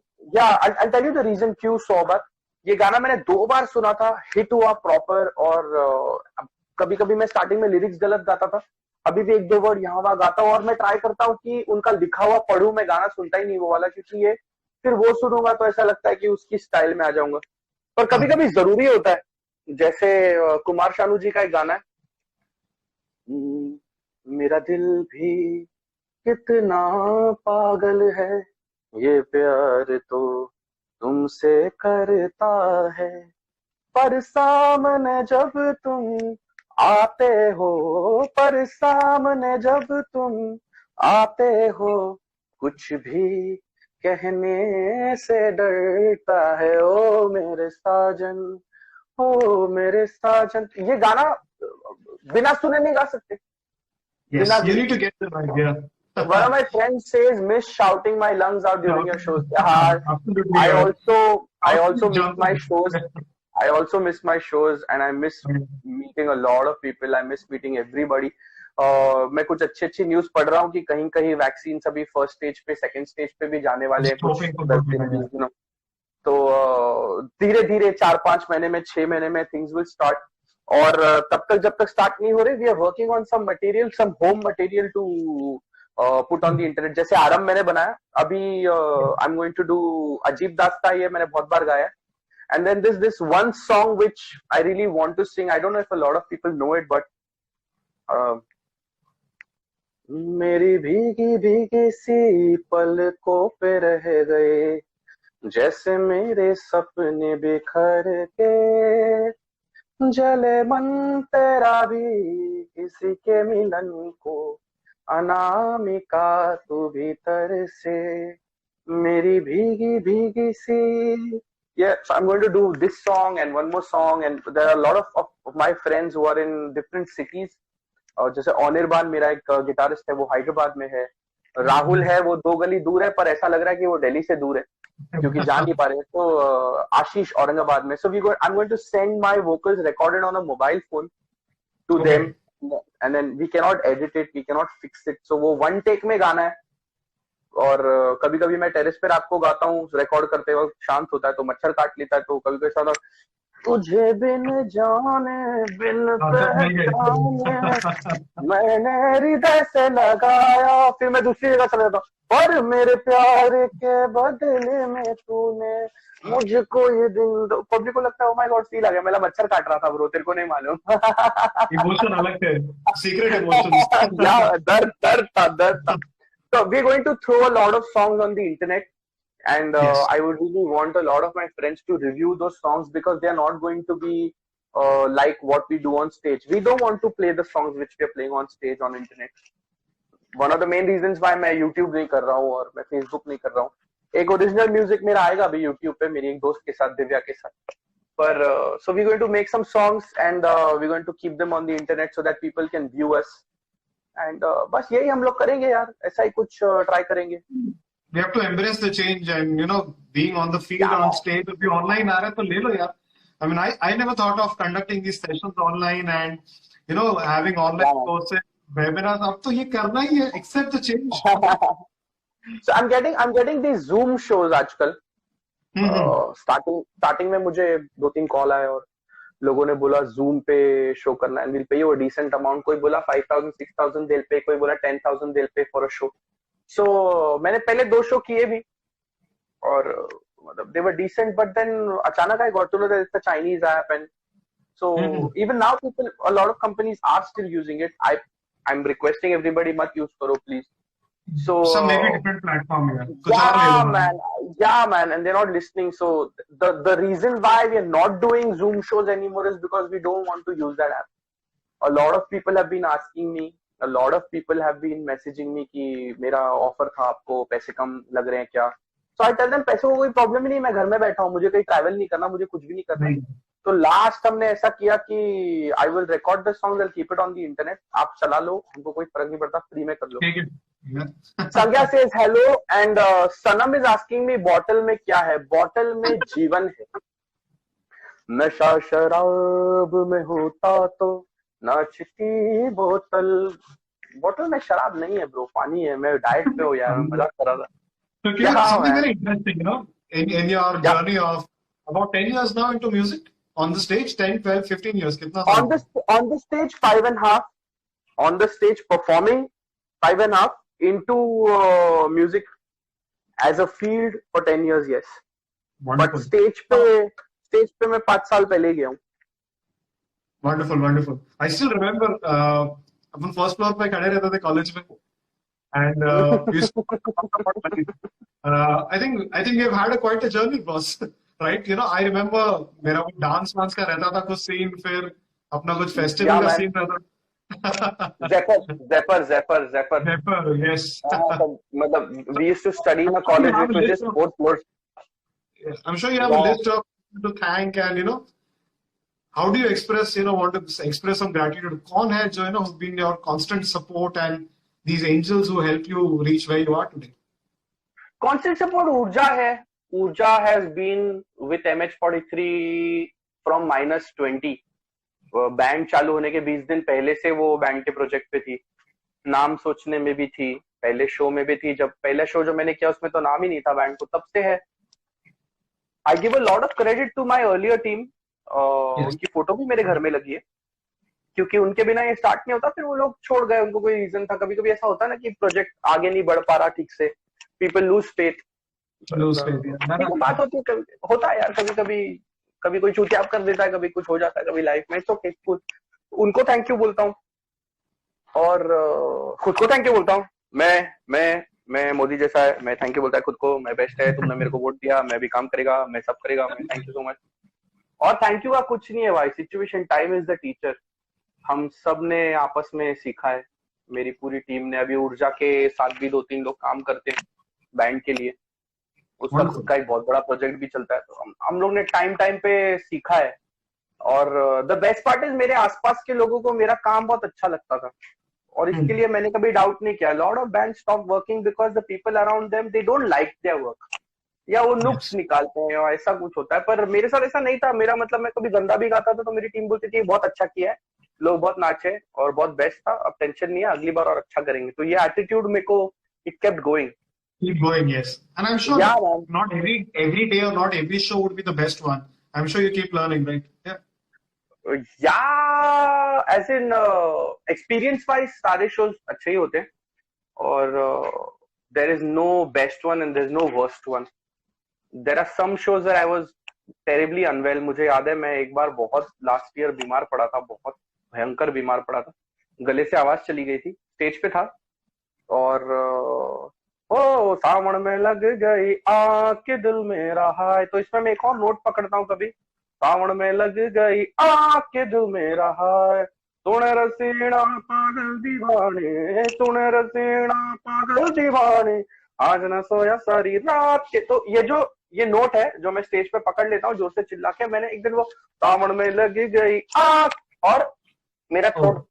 I'll tell you the reason क्यों 100 बार। ये गाना मैंने 2 बार सुना था, हिट हुआ प्रॉपर। और कभी कभी मैं स्टार्टिंग में लिरिक्स गलत गाता था, अभी भी 1-2 वर्ड यहाँ वहां गाता हूँ, और मैं ट्राई करता हूँ कि उनका लिखा हुआ पढ़ूं, मैं गाना सुनता ही नहीं वो वाला, क्योंकि ये फिर वो सुनूंगा तो ऐसा लगता है कि उसकी स्टाइल में आ जाऊंगा। पर कभी कभी जरूरी होता है, जैसे कुमार शानू जी का एक गाना है, मेरा दिल भी कितना पागल है, ये प्यार तो तुमसे करता है, पर सामने जब तुम आते हो, पर सामने जब तुम आते हो, कुछ भी कहने से डरता है, ओ मेरे साजन, ओ मेरे साजन। ये गाना बिना सुने नहीं गा सकते। Yes, you need to get the idea. One of my friends says, "Miss shouting my lungs out during your shows." Absolutely. I also miss my shows. I also miss my shows, and I miss meeting a lot of people. I miss meeting everybody. मैं कुछ अच्छी न्यूज पढ़ रहा हूँ कि कहीं कहीं वैक्सीन अभी फर्स्ट स्टेज पे, सेकंड स्टेज पे भी जाने वाले हैं कुछ। तो धीरे धीरे 4-5 महीने में, 6 महीने में थिंग्स विल स्टार्ट। और तब तक जब तक स्टार्ट नहीं हो रही, we are working on some material, some home material to put on the internet. जैसे आरंभ मैंने बनाया, अभी I am going to do Ajeeb Dastaan, ये मैंने बहुत बार गाया। And then there's this one song which I really want to sing. I don't know if a lot of people know it, but मेरी भीगी भीगी सी पलकों पे रह गए, जैसे मेरे सपने बिखर के, जले मन तेरा भी किसी के मिलन को, अनामिका तू भीतर से, मेरी भीगी भीगी सी। Yeah, so I'm going to do this song and one more song, and there are a lot of my friends who are in different cities. और जैसे अनिर्बान मेरा एक गिटारिस्ट है, वो हैदराबाद में है। राहुल है, वो 2 गली दूर है, पर ऐसा लग रहा है कि वो दिल्ली से दूर है क्योंकि जा नहीं पा रहे। तो आशीष औरंगाबाद में। So I'm going to send my vocals recorded on a mobile phone to them, and then we cannot edit it, we cannot fix it. So वो 1 take में गाना है। और कभी कभी मैं टेरेस पे रात को गाता हूँ, रिकॉर्ड करते वक्त शांत होता है तो मच्छर काट लेता है, तो कभी कभी ऐसा, तुझे बिन जाने बिन पहचाने मैंने हृदय से लगाया, फिर मैं दूसरी जगह चला जाता हूँ, पर मेरे प्यार के बदले में तूने मुझको ये दिन दो। पब्लिक को लगता है ओ माय गॉड फील आ गया, मेरा मच्छर काट रहा था ब्रो, तेरे को नहीं मालूम। इमोशन अलग है, सीक्रेट इमोशन। या दर्द था। So we're going to throw a lot of songs on the internet, and Yes. I would really want a lot of my friends to review those songs, because they are not going to be like what we do on stage. We don't want to play the songs which we are playing on stage on internet. One of the main reasons why मैं YouTube नहीं कर रहा हूँ और मैं Facebook नहीं कर रहा हूँ, एक ओरिजिनल म्यूजिक मेरा आएगा अभी YouTube पे मेरी एक दोस्त के साथ, दिव्या के साथ। पर so we're going to make some songs, and we're going to keep them on the internet so that people can view us. And बस यही हम लोग करेंगे यार, ऐसा ही कुछ ट्राई करेंगे। We have to embrace the change, and being on the field, on stage. If you online आ रहा है तो ले लो यार। I mean, I never thought of conducting these sessions online and having online courses, webinars. अब तो ये करना ही है, accept the change. So I'm getting these Zoom shows आजकल। स्टार्टिंग में मुझे 2-3 कॉल आए और लोगों ने बोला जूम पे शो करना है, will pay you a decent amount. कोई बोला 5,000 6,000 दिल पे, कोई बोला 10,000 दिल पे फॉर अ शो। सो मैंने पहले 2 शो किए भी और मतलब they were decent, but then अचानक I got to know that it's a Chinese app, and so even now people, a lot of companies are still using it. I am requesting everybody, मत यूज करो please. So maybe different platform, yeah man, and they're not listening. So the reason why we are not doing Zoom shows anymore is because we don't want to use that app. A lot of people have been asking me, a lot of people have been messaging me कि मेरा ऑफर था, आपको पैसे कम लग रहे हैं क्या? So I tell them पैसों को कोई प्रॉब्लम ही नहीं, मैं घर में बैठा हूँ, मुझे कहीं ट्रैवल नहीं करना, मुझे कुछ भी नहीं करना। तो लास्ट हमने ऐसा किया कि I will record the songs and keep it on the internet, आप चला लो, हमको कोई फर्क नहीं पड़ता, फ्री में कर लो। संज्ञा says hello, and Sanam is asking me bottle में क्या है? बॉटल में जीवन है। नशा शराब में होता तो नाचती बोतल। बॉटल में शराब नहीं है ब्रो, पानी है। मैं डाइट पे हूँ यार, मजाक कर रहा था। So something very interesting, in your journey of About 10 years now into music? On the stage, 10, 12, 15 years. Kitna on the stage, 5.5. On the stage, performing, 5.5. Into music as a field for 10 years, yes. Wonderful. But stage पे मैं 5 साल पहले गया हूँ. Wonderful, wonderful. I still remember upon first floor पे खड़े रहते थे कॉलेज में. And I think we've had quite a journey, boss. Right? You know, I remember मेरा कुछ डांस का रहता था कुछ सीन, फिर अपना कुछ फेस्टिवल का सीन रहता. Zephyr, yes. मतलब we used to study in a college which was just 4 floors. I'm sure you have a list of to thank, and you know, how do you express, want to express some gratitude? कौन है जो who's been your constant support and these angels who help you reach where you are today? Constant support Urja है. Urja has been with MH43 from -20. Band चालू होने के 20 दिन पहले से वो बैंड के प्रोजेक्ट पे थी. नाम सोचने में भी थी, पहले शो में भी थी. जब पहला शो जो मैंने किया उसमें तो नाम ही नहीं था बैंड को, तब से है. I give a lot of credit to my earlier team. उनकी फोटो भी मेरे घर में लगी है, क्योंकि उनके बिना ये स्टार्ट नहीं होता. फिर वो लोग छोड़ गए, उनको कोई रीजन था. कभी कभी ऐसा होता है ना कि प्रोजेक्ट आगे नहीं बढ़ पा रहा ठीक से, पीपल लूज फेथ. बात होती है, होता है यार. कभी कोई चूतियाप कर देता है, कभी कुछ हो जाता है, कभी लाइफ में. ओके, उनको थैंक यू बोलता हूँ और खुद को थैंक यू बोलता हूँ. मैं मोदी जैसा है, मैं थैंक यू बोलता है खुद को. मैं बेस्ट है, तुमने मेरे को वोट दिया, मैं भी काम करेगा, मैं सब करेगा, मैं थैंक यू सो मच. और थैंक यू का कुछ नहीं है भाई. Situation, time is the teacher. हम सब ने आपस में सीखा है. मेरी पूरी टीम ने, अभी ऊर्जा के साथ भी 2-3 लोग काम करते हैं बैंड के लिए. उसका खुद का एक बहुत बड़ा प्रोजेक्ट भी चलता है. तो हम लोग ने टाइम पे सीखा है. और द बेस्ट पार्ट इज, मेरे आसपास के लोगों को मेरा काम बहुत अच्छा लगता था, और इसके लिए मैंने कभी डाउट नहीं किया. Lot of band stop working because the people around them they don't like their work, या वो नुक्स निकालते हैं, और ऐसा कुछ होता है. पर मेरे साथ ऐसा नहीं था. मेरा मतलब, मैं कभी गंदा भी गाता था तो मेरी टीम बोलती थी बहुत अच्छा किया है, लोग बहुत नाचे और बहुत बेस्ट था, अब टेंशन नहीं है, अगली बार और अच्छा करेंगे. तो ये एटीट्यूड मेरे को, it kept going. Keep going, yes. And I'm sure not every day or not every show would be the best one. I'm sure you keep learning, right? Yeah, as in experience wise सारे shows अच्छे ही होते हैं, और there is no best one and there is no worst one. There are some shows that I was terribly unwell. मुझे याद है, मैं एक बार बहुत लास्ट ईयर बीमार पड़ा था, बहुत भयंकर बीमार पड़ा था. गले से आवाज चली गई थी. स्टेज पे था और ओ सावन में लग गई आग के दिल में रहा है. तो इसमें मैं एक और नोट पकड़ता हूँ कभी. सावन में लग गई आग के दिल में रहा है, तूने रसीना पागल दीवाने, तूने रसीना पागल दीवाने, आज न सोया सारी रात के. तो ये नोट है जो मैं स्टेज पे पकड़ लेता हूँ जोर से चिल्ला के. मैंने एक दिन वो सावन में लग गई आग, और मेरा थ्रोट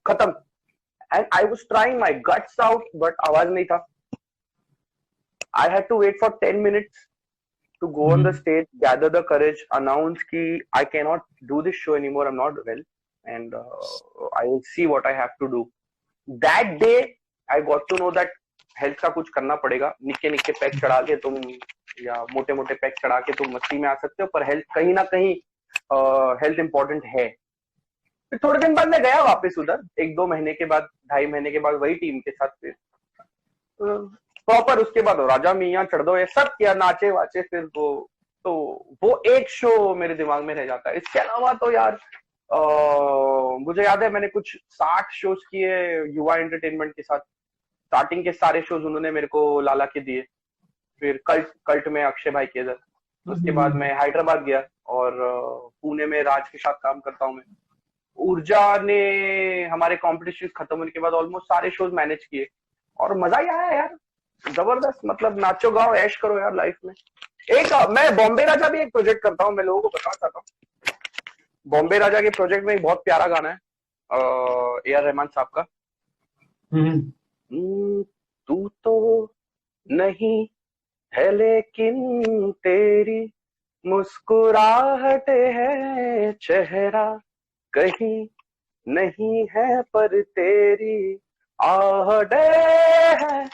खत्म. And I was trying my guts out, but आवाज नहीं था. I had to wait for 10 minutes to go on the stage, gather the courage, announce कि I cannot do this show anymore, I'm not well, and I will see what I have to do. That day, I got to know that health का कुछ करना पड़ेगा. निक्के पैक चढ़ा के तुम, या मोटे पैक चढ़ा के तुम मस्ती में आ सकते हो, पर हेल्थ कहीं ना कहीं हेल्थ इंपॉर्टेंट है. फिर थोड़े दिन बाद मैं गया वापस उधर, 1-2 महीने के बाद, 2.5 महीने के बाद, वही टीम के साथ. फिर प्रॉपर उसके बाद राजा मियाँ चढ़ दो, ये सब किया, नाचे वाचे. फिर वो एक शो मेरे दिमाग में रह जाता है. इसके अलावा तो यार मुझे याद है मैंने कुछ 60 शोज किए युवा एंटरटेनमेंट के साथ. स्टार्टिंग के सारे शोज उन्होंने मेरे को लाला के दिए. फिर कल्ट में अक्षय भाई के इधर. उसके बाद मैं हैदराबाद गया, और पुणे में राज के साथ काम करता हूँ मैं. ऊर्जा ने हमारे कॉम्पिटिशन खत्म होने के बाद ऑलमोस्ट सारे शोज मैनेज किए, और मजा ही आया यार. जबरदस्त. मतलब नाचो गाओ ऐश करो यार लाइफ में. मैं बॉम्बे राजा भी एक प्रोजेक्ट करता हूँ, मैं लोगों को बताना चाहता हूँ. बॉम्बे राजा के प्रोजेक्ट में एक बहुत प्यारा गाना है A.R. रहमान साहब का. तू तो नहीं है लेकिन तेरी मुस्कुराहट है, चेहरा कहीं नहीं है पर तेरी आहट है.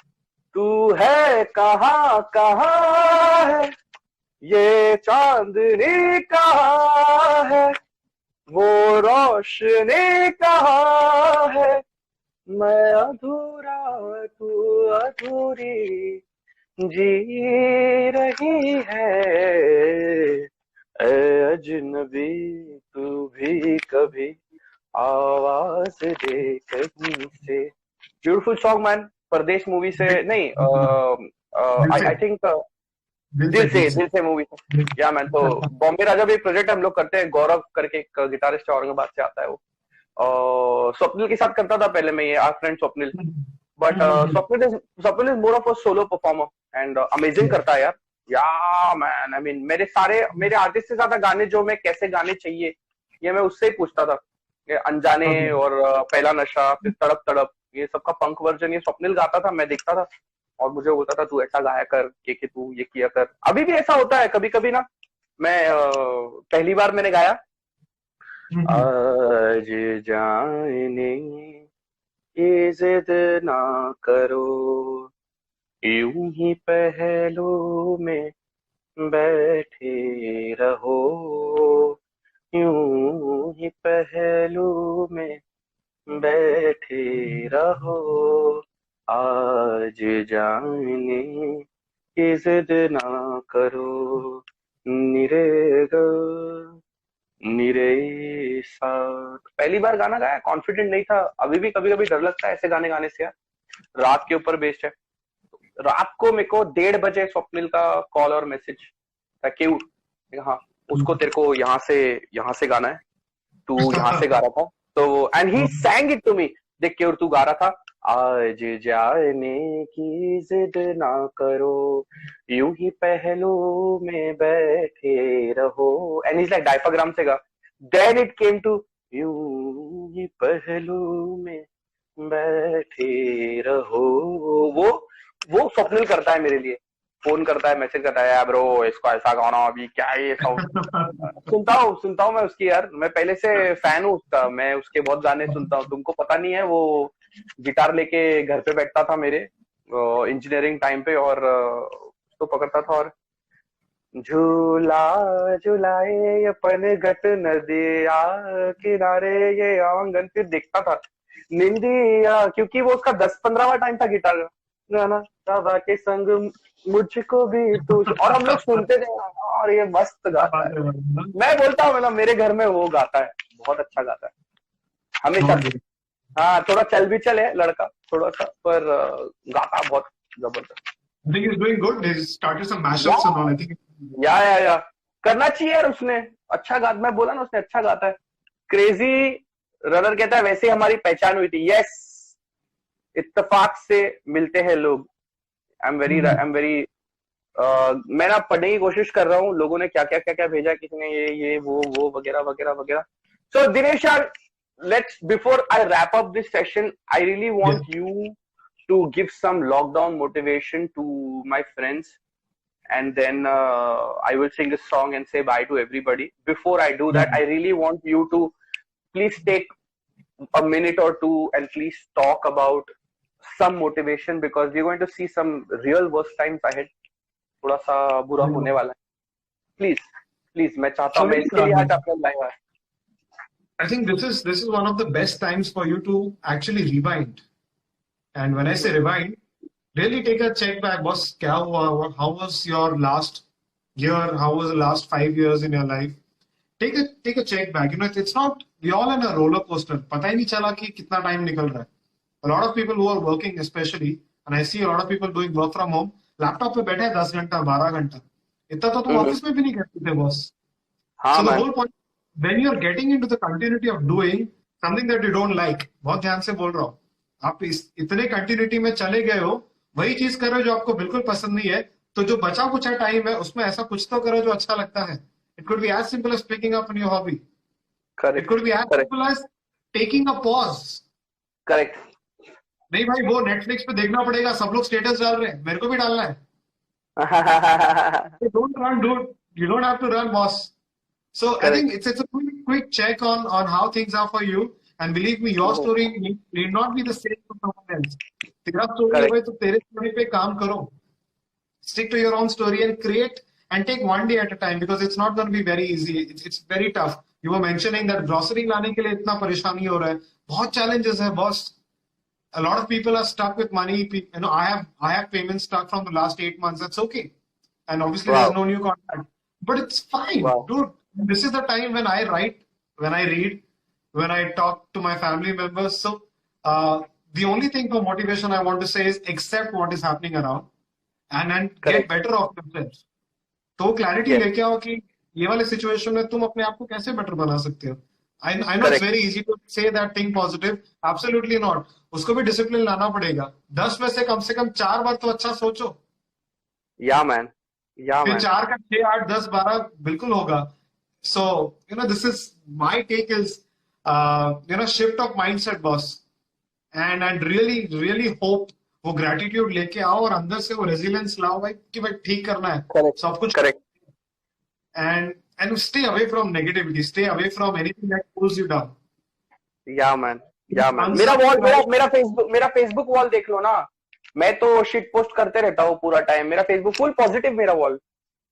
तू है कहाँ कहाँ है, ये चांदनी कहाँ है, वो रोशनी कहाँ है, मैं अधूरा तू अधूरी जी रही है, ए अजनबी तू भी कभी आवाज दे कहीं से। ब्यूटीफुल सॉन्ग मैन, परदेश मूवी से नहीं, आई थिंक दिल से मूवी से। या मैन, तो बॉम्बे राजा भी एक प्रोजेक्ट हम लोग करते हैं, गौरव करके एक गिटारिस्ट औरंगाबाद से आता है वो, स्वप्निल के साथ करता था पहले मैं, ये our friend Swapnil, but Swapnil is more of a solo performer and amazing करता है यार। या मैन, आई मीन मेरे आर्टिस्ट से ज्यादा गाने जो मैं कैसे गाने चाहिए ये मैं उससे ही पूछता था। ये अनजाने और पहला नशा, फिर तड़प तड़प, ये सबका पंक वर्जन ये स्वप्निल गाता था, मैं देखता था और मुझे बोलता था तू ऐसा गाया कर, कि तू ये किया कर। अभी भी ऐसा होता है कभी कभी ना। मैं पहली बार मैंने गाया आज जाने की जिद ना करो, यूं ही पहलू में बैठे रहो, यूं ही पहलू में बैठे रहो, आज जाने की जिद ना करो, निरे साथ। पहली बार गाना गाया, कॉन्फिडेंट नहीं था, अभी भी कभी कभी डर लगता है ऐसे गाने गाने से यार। रात के ऊपर बेस्ड है। रात को मेरे को 1:30 स्वप्निल का कॉल और मैसेज, हाँ उसको तेरे को यहाँ से गाना है, तू यहाँ से गा रहा था तो, and he sang it to me, देख के और तू गा रहा था, आज जाने की जिद ना करो, यूं ही पहलू में बैठे रहो, एंड इज लाइक डायफाग्राम से गा, देन इट केम टू यूं ही पहलू में बैठे रहो। वो स्वप्निल करता है मेरे लिए, फोन करता है, मैसेज करता है, ब्रो इसको ऐसा गाना, अभी क्या है ये साउंड। सुनता हूँ मैं उसकी यार, मैं पहले से फैन हूँ उसका, मैं उसके बहुत गाने सुनता हूँ। तुमको पता नहीं है, वो गिटार लेके घर पे बैठता था मेरे इंजीनियरिंग टाइम पे, और उसको पकड़ता था और झूला झूलाए अपन घट नदिया किनारे ये आंगन, फिर देखता था निंदिया, क्योंकि वो उसका 10-15वां टाइम था गिटार गाना, बाबा के संग मुझको भी तू, और हम लोग सुनते थे और ये मस्त गाता है। मैं बोलता हूँ मतलब मेरे घर में वो गाता है, बहुत अच्छा गाता है हमेशा। हाँ थोड़ा चल भी चले लड़का थोड़ा सा, पर गाता बहुत जबरदस्त। I think he's doing good. He started some mashups and all. I think. या करना चाहिए यार उसने, अच्छा गा, मैं बोला ना उसने अच्छा गाता है। क्रेजी रनर कहता है वैसे हमारी पहचान हुई थी। यस, इत्तेफाक से मिलते हैं लोग। आई एम वेरी मैं ना पढ़ने की कोशिश कर रहा हूँ, लोगों ने क्या क्या भेजा, किसी ने ये वो वगैरह वगैरह वगैरह। सो दिनेश यार, let's before I wrap up this session, I really want you to give some lockdown motivation to my friends, and then I will sing a song and say bye to everybody. Before I do that, I really want you to please take a minute or two and please talk about some motivation, because we're going to see some real worst times ahead. थोड़ा सा बुरा होने वाला है। Please, मैं चाहता हूँ, मैं इसके लिए आज आपका लाइव आया। I think this is one of the best times for you to actually rewind. And when I say rewind, really take a check back. Boss, kya hua? How was your last year? How was the last 5 years in your life? Take a check back. You know, it's not, we all in a roller coaster. पता ही नहीं चला कि कितना time निकल रहा है. A lot of people who are working, especially, and I see a lot of people doing work from home, laptop पे बैठे हैं 10 घंटा 12 घंटा, इतना तो तुम ऑफिस में भी नहीं करते थे boss. So the whole point, when you're getting into the continuity of doing something that you don't like, बहुत ध्यान से बोल रहा हूँ, आप इतने कंटिन्यूटी में चले गए हो, वही चीज कर रहे हो जो आपको बिल्कुल पसंद नहीं है, तो जो बचा कुचा टाइम है उसमें ऐसा कुछ तो करो जो अच्छा लगता है। It could be as simple as picking up a new hobby. Correct. It could be as simple as taking a pause. Correct. नहीं भाई वो नेटफ्लिक्स पे देखना पड़ेगा, सब लोग स्टेटस डाल रहे हैं, मेरे को भी डालना है। Don't run, dude. You don't have to run, boss. So correct. I think it's a quick check on how things are for you. And believe me, your story need not be the same for someone else. तेरा story है भाई, तो तेरे story पे काम करो. Stick to your own story and create and take one day at a time, because it's not going to be very easy. It's very tough. You were mentioning that grocery लाने के लिए इतना परेशानी हो रहा है. बहुत challenges है boss. A lot of people are stuck with money. You know, I have payments stuck from the last 8 months. That's okay. And obviously there's no new contract. But it's fine, dude. This is the time when I write, when I read, when I talk to my family members. So the only thing for motivation I want to say is accept what is happening around and get better of yourself. तो क्लैरिटी लेके आओ कि ये वाले सिचुएशन में तुम अपने आप को कैसे बेटर बना सकते हो. I know it's very easy to say that thing positive. Absolutely not. उसको भी डिसिप्लिन लाना पड़ेगा. 10 में से कम 4 बार तो अच्छा सोचो. या मैन, फिर 4 का 6, 8, 10, 12 बिल्कुल होगा. So you know, this is my take is you know, shift of mindset, boss. And really hope वो ग्रेटिट्यूड लेके आओ और अंदर से वो रेजिलियंस लाओ भाई कि भाई ठीक करना है सब कुछ. Correct. And stay away from negativity, stay away from anything that pulls you down. या मैन. मेरा फेसबुक वॉल देख लो ना. मैं तो शिट पोस्ट करते रहता हूँ पूरा टाइम. मेरा फेसबुक फुल पॉजिटिव, मेरा वॉल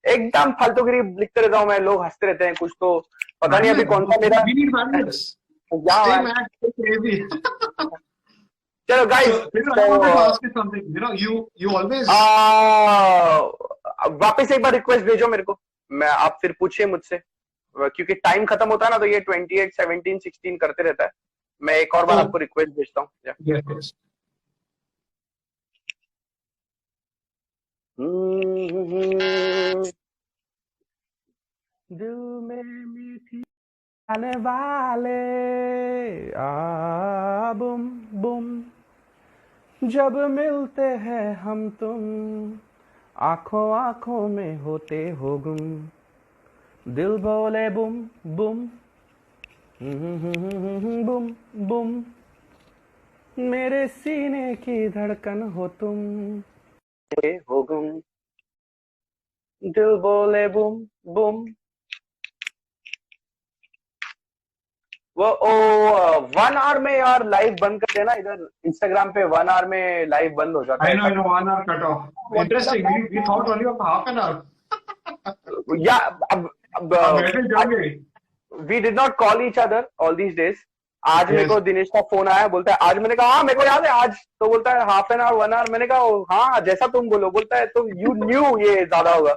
एकदम फालतूगिरी लिखते रहता हूँ मैं. लोग हंसते रहते हैं, कुछ तो पता नहीं अभी कौन सा मेरा. चलो guys, you know, you always वापस एक बार रिक्वेस्ट भेजो मेरे को. मैं आप फिर पूछिए मुझसे, क्योंकि टाइम खत्म होता है ना, तो ये 28, 17, 16 करते रहता है. मैं एक और बार आपको रिक्वेस्ट भेजता हूँ. दिल में मीठी आने वाले बुम बुम, जब मिलते हैं हम तुम, आंखों आंखों में होते हो गुम. दिल बोले बुम बुम बुम बुम, मेरे सीने की धड़कन हो तुम. हो गुम. दिल बोले बुम बुम. वो 1 आवर में यार लाइव बंद कर देना. इधर इंस्टाग्राम पे 1 आवर में लाइव बंद हो जाता है. I know 1 hour cut off. Interesting. We thought only of half an hour. We did not call each other all these days. आज मेरे को दिनेश का फोन आया, बोलता है आज. मैंने कहा हाँ मेरे को याद है आज. तो बोलता है हाफ एन आवर 1 आवर. मैंने कहा हाँ जैसा तुम बोलो. बोलता है तो यू न्यू ये ज्यादा होगा.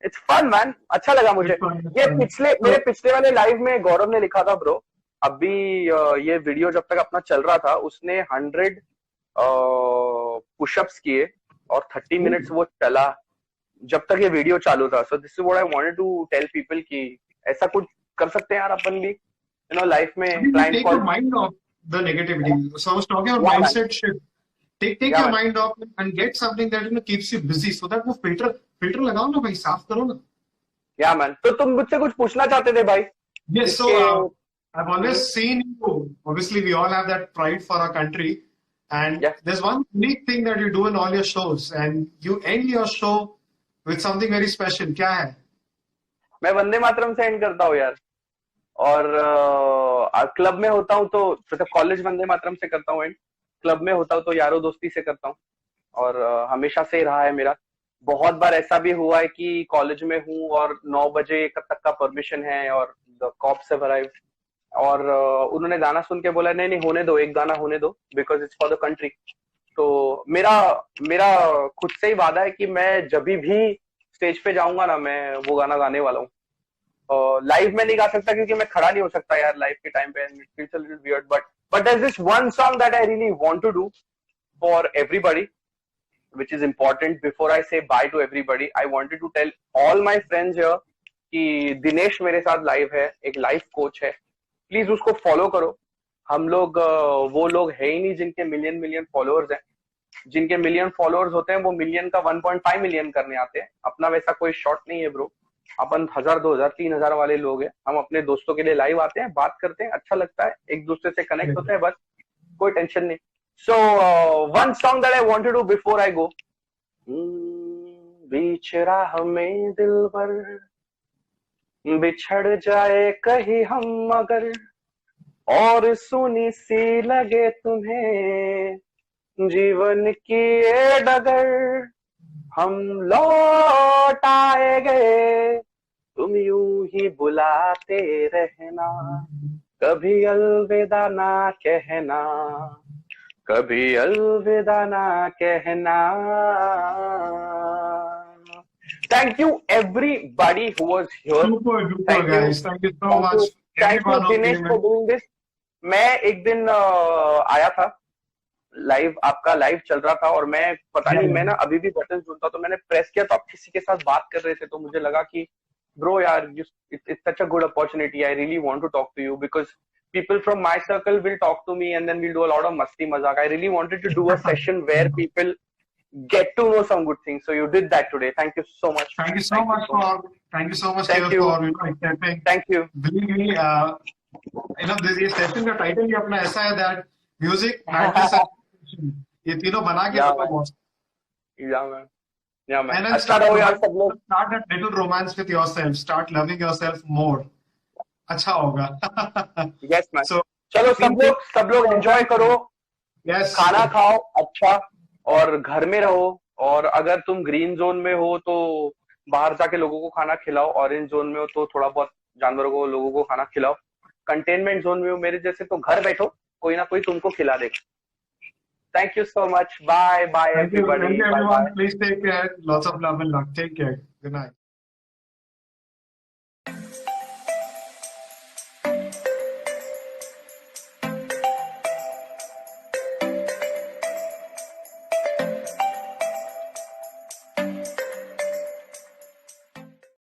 It's fun man. अच्छा लगा मुझे. ये मेरे पिछले वाले लाइव में गौरव ने लिखा था ब्रो. अभी ये वीडियो जब तक अपना चल रहा था, उसने 100 पुशअप्स किए और 30 मिनट्स वो चला जब तक ये वीडियो चालू था. So this is what I wanted to tell people कि ऐसा कुछ कर सकते हैं यार अपन भी, यू नो, लाइफ में. Take your mind off the negativity. So I was talking about mindset shift. Take your mind off and get something that, you know, keeps you busy, so that वो filter लगाओ ना भाई, साफ करो ना. या मैन. तो तुम मुझसे कुछ पूछना चाहते थे भाई? Yes. So I've always seen you. Obviously, we all have that pride for our country. And there's one unique thing that you do in all your shows, and you end your show with something very special. क्या है? मैं वंदे मातरम से एंड करता हूँ यार. और क्लब में होता हूँ तो मतलब कॉलेज वंदे मातरम से करता हूँ एंड. क्लब में होता हूँ तो यारो दोस्ती से करता हूँ. और हमेशा से रहा है मेरा. बहुत बार ऐसा भी हुआ है कि कॉलेज में हूँ और 9 बजे तक का परमिशन है और द कॉप्स हैव अराइव्ड, और उन्होंने गाना सुन के बोला नहीं होने दो, एक गाना होने दो, because it's for the country. तो मेरा खुद से ही वादा है कि मैं जब भी स्टेज पे जाऊंगा ना, मैं वो गाना गाने वाला हूँ. लाइव में नहीं गा सकता क्योंकि मैं खड़ा नहीं हो सकता यार लाइव के टाइम पे. It feels a little weird, but there is this one song that I really want to do for everybody, which is important. Before I say bye to everybody, I wanted to tell all my friends here कि दिनेश मेरे साथ लाइव है, एक लाइफ कोच है. प्लीज उसको फॉलो करो. हम लोग वो लोग है ही नहीं जिनके मिलियन फॉलोअर्स हैं. जिनके मिलियन फॉलोअर्स होते हैं वो मिलियन का 1.5 मिलियन करने आते हैं. अपना वैसा कोई शॉट नहीं है ब्रो. अपन 1000, 2000, 3000 वाले लोग हैं. हम अपने दोस्तों के लिए लाइव आते हैं, बात करते हैं, अच्छा लगता है, एक दूसरे से कनेक्ट होते हैं, बस कोई टेंशन नहीं. So one song that I want to do before I go. बीच राह में दिलबर बिछड़ जाए कहीं हम, मगर और सुनी सी लगे तुम्हें जीवन की ये डगर, हम लौट आएंगे तुम यूं ही बुलाते रहना, कभी अलविदा ना कहना, कभी अलविदा ना कहना. Thank you everybody who was here. Super duper guys. Thank you so much. Thank you Dinesh for doing this. मैं एक दिन आया था, लाइव आपका लाइव चल रहा था, और मैं पता नहीं, मैं ना अभी भी बटन ढूंढता, तो मैंने प्रेस किया तो आप किसी के साथ बात कर रहे थे, तो मुझे लगा कि ब्रो यार, it's such a good opportunity. I really want to talk to you because people from my circle will talk to me and then we'll do a lot of masti mazak. I really wanted to do a session where people get to know some good things. So you did that today. Thank you so much. Thank you so much for accepting. Thank you. Believe me, this session का title ही अपना ऐसा है that music, madness, and ये तीनों बना के Yeah, man. And then start that little romance with yourself. Start loving yourself more. अच्छा होगा. Yes, man. So, चलो सब लोग enjoy करो. Yes. खाना खाओ अच्छा, और घर में रहो, और अगर तुम ग्रीन जोन में हो तो बाहर जाके लोगों को खाना खिलाओ, ऑरेंज जोन में हो तो थोड़ा बहुत जानवरों को, लोगों को खाना खिलाओ, कंटेनमेंट जोन में हो मेरे जैसे तो घर बैठो, कोई ना कोई तुमको खिला देगा. Thank you so much. Bye everybody. Thank you everyone. Please take care. Lots of love and luck. Take care. Good night.